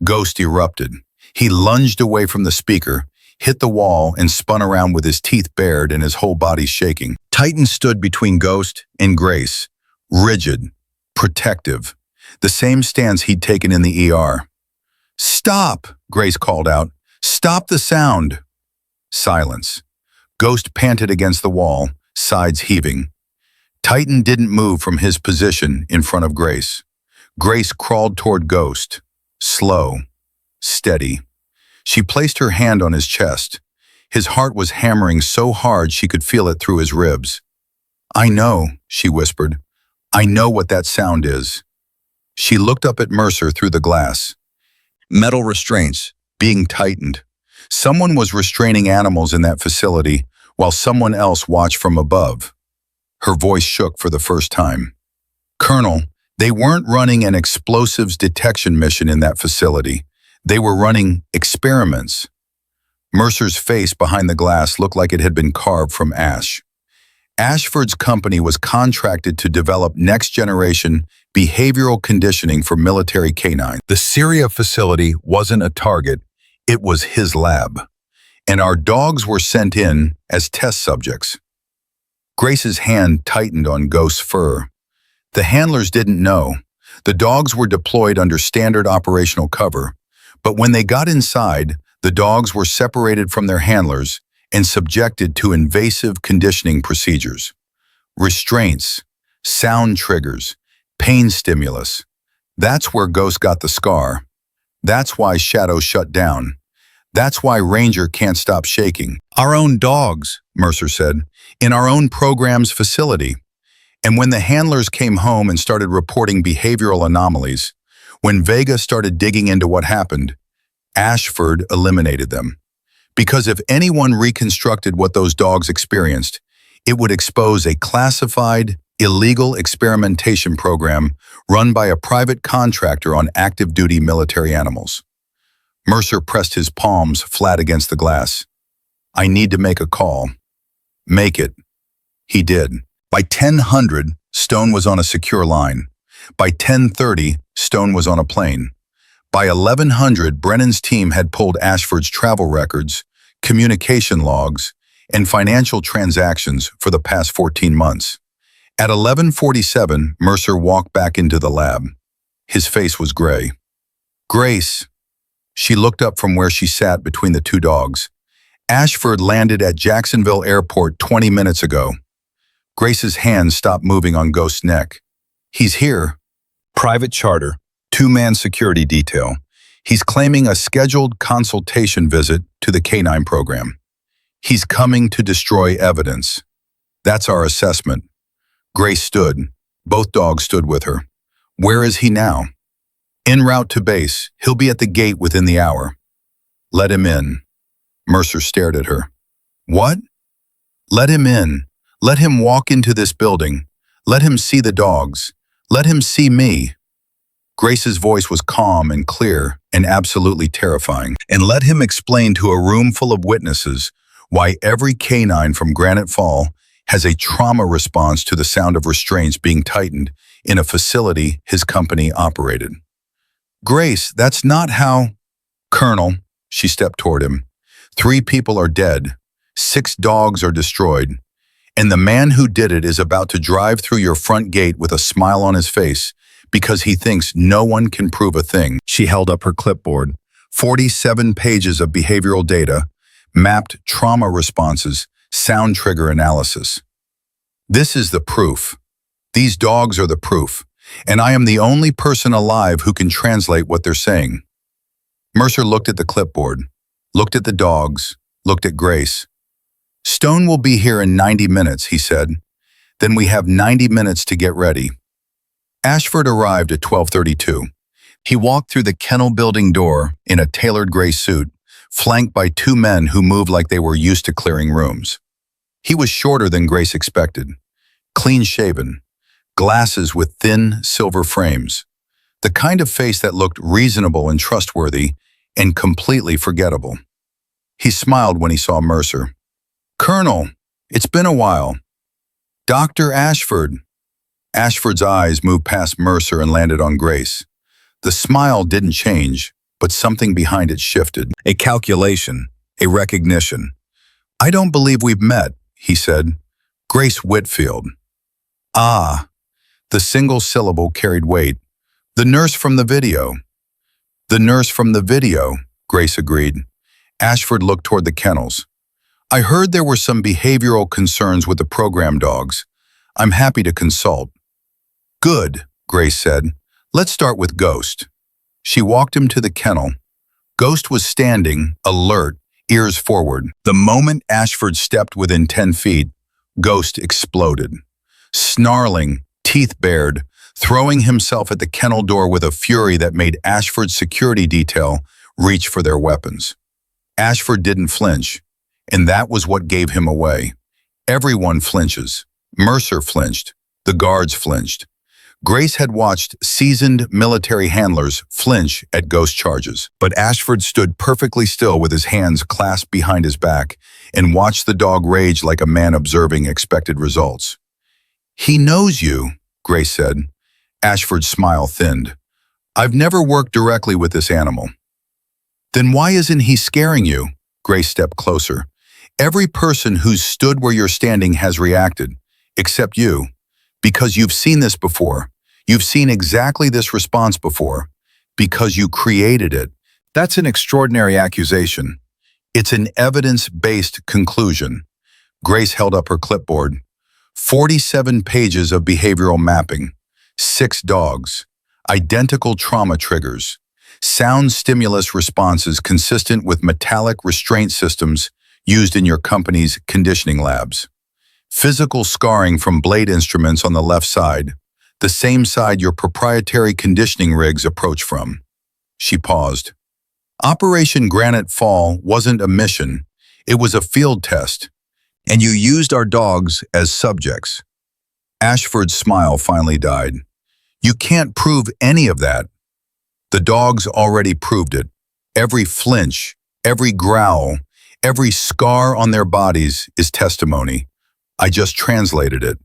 Ghost erupted. He lunged away from the speaker, hit the wall, and spun around with his teeth bared and his whole body shaking. Titan stood between Ghost and Grace, rigid, protective, the same stance he'd taken in the ER. Stop, Grace called out. Stop the sound. Silence. Ghost panted against the wall, sides heaving. Titan didn't move from his position in front of Grace. Grace crawled toward Ghost, slow, steady. She placed her hand on his chest. His heart was hammering so hard she could feel it through his ribs. "I know," she whispered. "I know what that sound is." She looked up at Mercer through the glass. Metal restraints, being tightened. Someone was restraining animals in that facility while someone else watched from above. Her voice shook for the first time. "Colonel, they weren't running an explosives detection mission in that facility. They were running experiments." Mercer's face behind the glass looked like it had been carved from ash. Ashford's company was contracted to develop next-generation behavioral conditioning for military canines. The Syria facility wasn't a target, it was his lab. And our dogs were sent in as test subjects. Grace's hand tightened on Ghost's fur. The handlers didn't know. The dogs were deployed under standard operational cover, but when they got inside, the dogs were separated from their handlers and subjected to invasive conditioning procedures. Restraints, sound triggers, pain stimulus. That's where Ghost got the scar. That's why Shadow shut down. That's why Ranger can't stop shaking. "Our own dogs," Mercer said, "in our own program's facility." And when the handlers came home and started reporting behavioral anomalies, when Vega started digging into what happened, Ashford eliminated them. Because if anyone reconstructed what those dogs experienced, it would expose a classified, illegal experimentation program run by a private contractor on active-duty military animals. Mercer pressed his palms flat against the glass. "I need to make a call." "Make it." He did. By 10:00, Stone was on a secure line. By 10:30, Stone was on a plane. By 1100, Brennan's team had pulled Ashford's travel records, communication logs, and financial transactions for the past 14 months. At 11:47, Mercer walked back into the lab. His face was gray. "Grace." She looked up from where she sat between the two dogs. "Ashford landed at Jacksonville Airport 20 minutes ago." Grace's hand stopped moving on Ghost's neck. "He's here." Private charter, 2-man security detail. He's claiming a scheduled consultation visit to the canine program. He's coming to destroy evidence. That's our assessment. Grace stood. Both dogs stood with her. "Where is he now?" "En route to base. He'll be at the gate within the hour." "Let him in." Mercer stared at her. "What?" "Let him in. Let him walk into this building. Let him see the dogs. Let him see me." Grace's voice was calm and clear and absolutely terrifying. "And let him explain to a room full of witnesses why every canine from Granite Fall has a trauma response to the sound of restraints being tightened in a facility his company operated." "Grace, that's not how—" "Colonel," she stepped toward him, 3 people are dead, 6 dogs are destroyed, and the man who did it is about to drive through your front gate with a smile on his face because he thinks no one can prove a thing." She held up her clipboard. 47 pages of behavioral data, mapped trauma responses, sound trigger analysis. "This is the proof. These dogs are the proof, and I am the only person alive who can translate what they're saying." Mercer looked at the clipboard, looked at the dogs, looked at Grace. "Stone will be here in 90 minutes, he said. "Then we have 90 minutes to get ready." Ashford arrived at 12:32. He walked through the kennel building door in a tailored gray suit, flanked by 2 men who moved like they were used to clearing rooms. He was shorter than Grace expected, clean-shaven, glasses with thin silver frames, the kind of face that looked reasonable and trustworthy and completely forgettable. He smiled when he saw Mercer. "Colonel, it's been a while." "Dr. Ashford." Ashford's eyes moved past Mercer and landed on Grace. The smile didn't change, but something behind it shifted. A calculation, a recognition. "I don't believe we've met," he said. "Grace Whitfield." "Ah." The single syllable carried weight. "The nurse from the video." "The nurse from the video," Grace agreed. Ashford looked toward the kennels. I heard there were some behavioral concerns with the program dogs. I'm happy to consult. Good, Grace said. Let's start with Ghost. She walked him to the kennel. Ghost was standing, alert, ears forward. The moment Ashford stepped within 10 feet, Ghost exploded. Snarling, teeth bared, throwing himself at the kennel door with a fury that made Ashford's security detail reach for their weapons. Ashford didn't flinch, and that was what gave him away. Everyone flinches. Mercer flinched. The guards flinched. Grace had watched seasoned military handlers flinch at Ghost charges, but Ashford stood perfectly still with his hands clasped behind his back and watched the dog rage like a man observing expected results. He knows you, Grace said. Ashford's smile thinned. I've never worked directly with this animal. Then why isn't he scaring you? Grace stepped closer. Every person who's stood where you're standing has reacted, except you, because you've seen this before. You've seen exactly this response before, because you created it. That's an extraordinary accusation. It's an evidence-based conclusion. Grace held up her clipboard. 47 pages of behavioral mapping, 6 dogs, identical trauma triggers, sound stimulus responses consistent with metallic restraint systems used in your company's conditioning labs, physical scarring from blade instruments on the left side, the same side your proprietary conditioning rigs approach from. She paused. Operation Granite Fall wasn't a mission, it was a field test, and you used our dogs as subjects. Ashford's smile finally died. You can't prove any of that. The dogs already proved it. Every flinch, every growl, every scar on their bodies is testimony. I just translated it.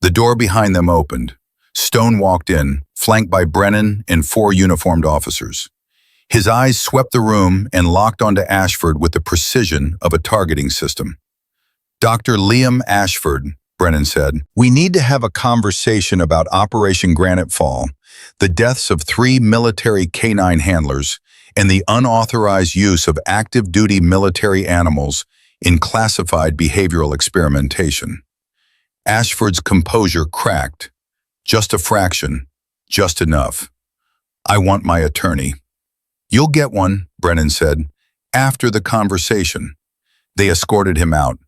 The door behind them opened. Stone walked in, flanked by Brennan and 4 uniformed officers. His eyes swept the room and locked onto Ashford with the precision of a targeting system. Dr. Liam Ashford, Brennan said, we need to have a conversation about Operation Granite Fall, the deaths of 3 military canine handlers, and the unauthorized use of active-duty military animals in classified behavioral experimentation. Ashford's composure cracked. Just a fraction. Just enough. I want my attorney. You'll get one, Brennan said, after the conversation. They escorted him out.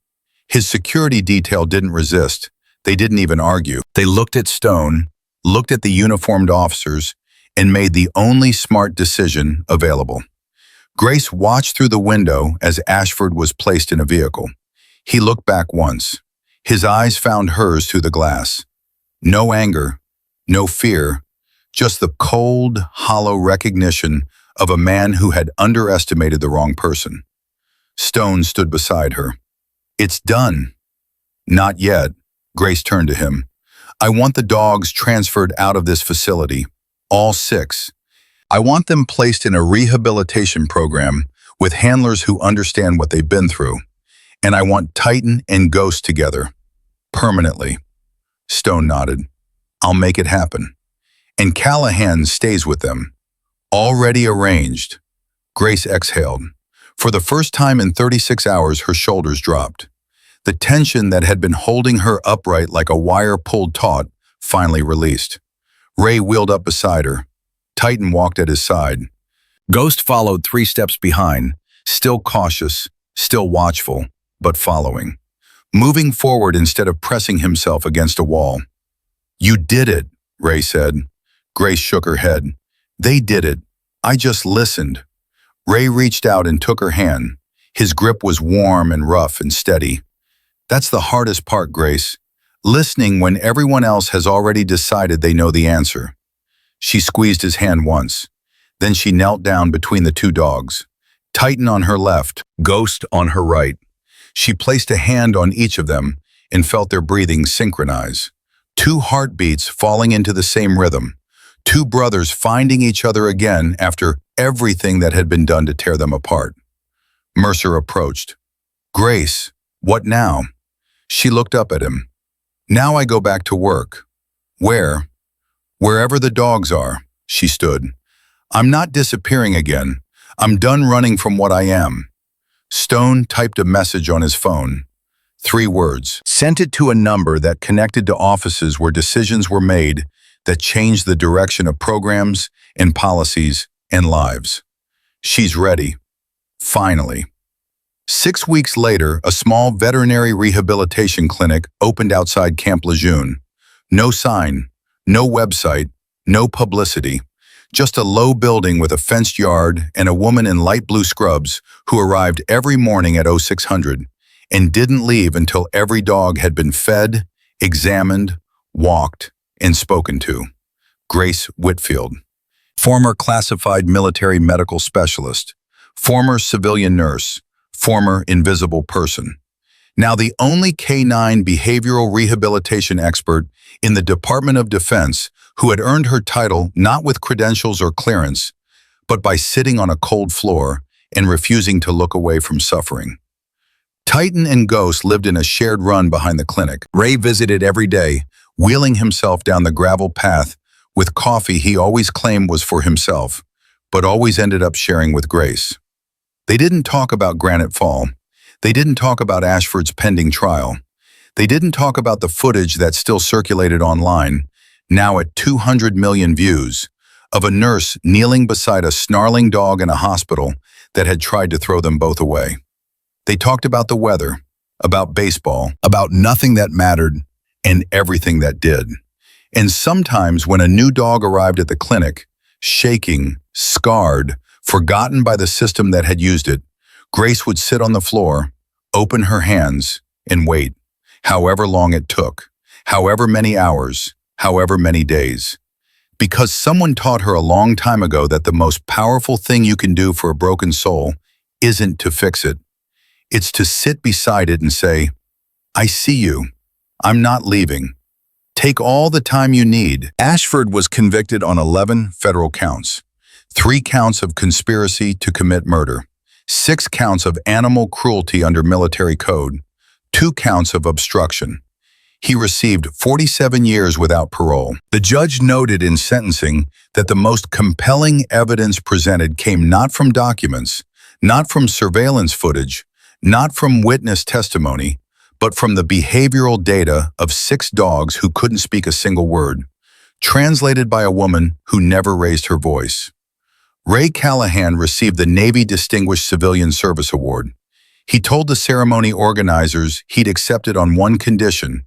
His security detail didn't resist. They didn't even argue. They looked at Stone, looked at the uniformed officers, and made the only smart decision available. Grace watched through the window as Ashford was placed in a vehicle. He looked back once. His eyes found hers through the glass. No anger, no fear, just the cold, hollow recognition of a man who had underestimated the wrong person. Stone stood beside her. It's done. Not yet. Grace turned to him. I want the dogs transferred out of this facility, all 6. I want them placed in a rehabilitation program with handlers who understand what they've been through. And I want Titan and Ghost together, permanently. Stone nodded. I'll make it happen. And Callahan stays with them. Already arranged. Grace exhaled. For the first time in 36 hours, her shoulders dropped. The tension that had been holding her upright like a wire pulled taut finally released. Ray wheeled up beside her. Titan walked at his side. Ghost followed 3 steps behind, still cautious, still watchful, but following. Moving forward instead of pressing himself against a wall. You did it, Ray said. Grace shook her head. They did it. I just listened. Ray reached out and took her hand. His grip was warm and rough and steady. That's the hardest part, Grace. Listening when everyone else has already decided they know the answer. She squeezed his hand once. Then she knelt down between the 2 dogs. Titan on her left, Ghost on her right. She placed a hand on each of them and felt their breathing synchronize. 2 heartbeats falling into the same rhythm. 2 brothers finding each other again after everything that had been done to tear them apart. Mercer approached. Grace, what now? She looked up at him. Now I go back to work. Where? Wherever the dogs are, she stood. I'm not disappearing again. I'm done running from what I am. Stone typed a message on his phone. 3 words. Sent it to a number that connected to offices where decisions were made that changed the direction of programs and policies and lives. She's ready. Finally. 6 weeks later, a small veterinary rehabilitation clinic opened outside Camp Lejeune. No sign, no website, no publicity. Just a low building with a fenced yard and a woman in light blue scrubs who arrived every morning at 0600 and didn't leave until every dog had been fed, examined, walked, and spoken to. Grace Whitfield. Former classified military medical specialist. Former civilian nurse. Former invisible person. Now the only K9 behavioral rehabilitation expert in the Department of Defense who had earned her title not with credentials or clearance, but by sitting on a cold floor and refusing to look away from suffering. Titan and Ghost lived in a shared run behind the clinic. Ray visited every day, wheeling himself down the gravel path with coffee he always claimed was for himself, but always ended up sharing with Grace. They didn't talk about Granite Fall. They didn't talk about Ashford's pending trial. They didn't talk about the footage that still circulated online, now at 200 million views, of a nurse kneeling beside a snarling dog in a hospital that had tried to throw them both away. They talked about the weather, about baseball, about nothing that mattered, and everything that did. And sometimes when a new dog arrived at the clinic, shaking, scarred, forgotten by the system that had used it, Grace would sit on the floor, open her hands, and wait, however long it took, however many hours, however many days. Because someone taught her a long time ago that the most powerful thing you can do for a broken soul isn't to fix it. It's to sit beside it and say, I see you. I'm not leaving. Take all the time you need. Ashford was convicted on 11 federal counts. 3 counts of conspiracy to commit murder. 6 counts of animal cruelty under military code. 2 counts of obstruction. He received 47 years without parole. The judge noted in sentencing that the most compelling evidence presented came not from documents, not from surveillance footage, not from witness testimony, but from the behavioral data of 6 dogs who couldn't speak a single word, translated by a woman who never raised her voice. Ray Callahan received the Navy Distinguished Civilian Service Award. He told the ceremony organizers he'd accepted on one condition,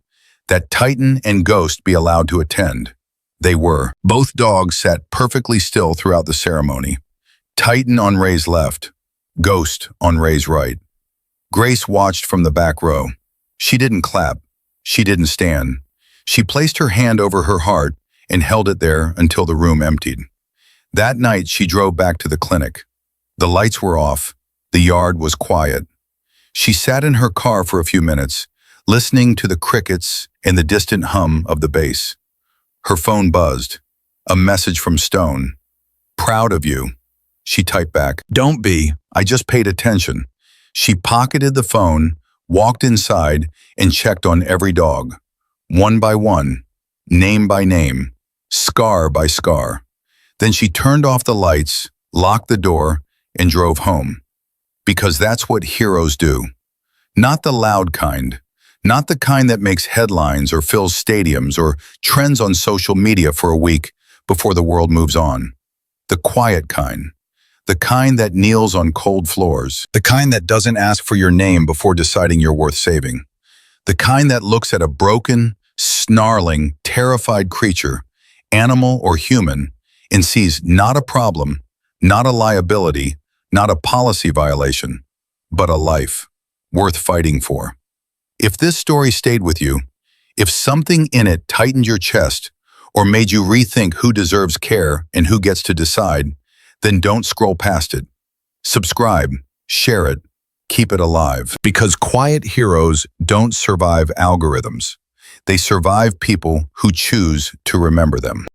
that Titan and Ghost be allowed to attend. They were. Both dogs sat perfectly still throughout the ceremony. Titan on Ray's left, Ghost on Ray's right. Grace watched from the back row. She didn't clap. She didn't stand. She placed her hand over her heart and held it there until the room emptied. That night, she drove back to the clinic. The lights were off. The yard was quiet. She sat in her car for a few minutes, listening to the crickets and the distant hum of the bass. Her phone buzzed. A message from Stone. Proud of you. She typed back, Don't be. I just paid attention. She pocketed the phone, walked inside, and checked on every dog. One by one, name by name, scar by scar. Then she turned off the lights, locked the door, and drove home. Because that's what heroes do. Not the loud kind. Not the kind that makes headlines or fills stadiums or trends on social media for a week before the world moves on. The quiet kind. The kind that kneels on cold floors. The kind that doesn't ask for your name before deciding you're worth saving. The kind that looks at a broken, snarling, terrified creature, animal or human, and sees not a problem, not a liability, not a policy violation, but a life worth fighting for. If this story stayed with you, if something in it tightened your chest or made you rethink who deserves care and who gets to decide, then don't scroll past it. Subscribe, share it, keep it alive. Because quiet heroes don't survive algorithms. They survive people who choose to remember them.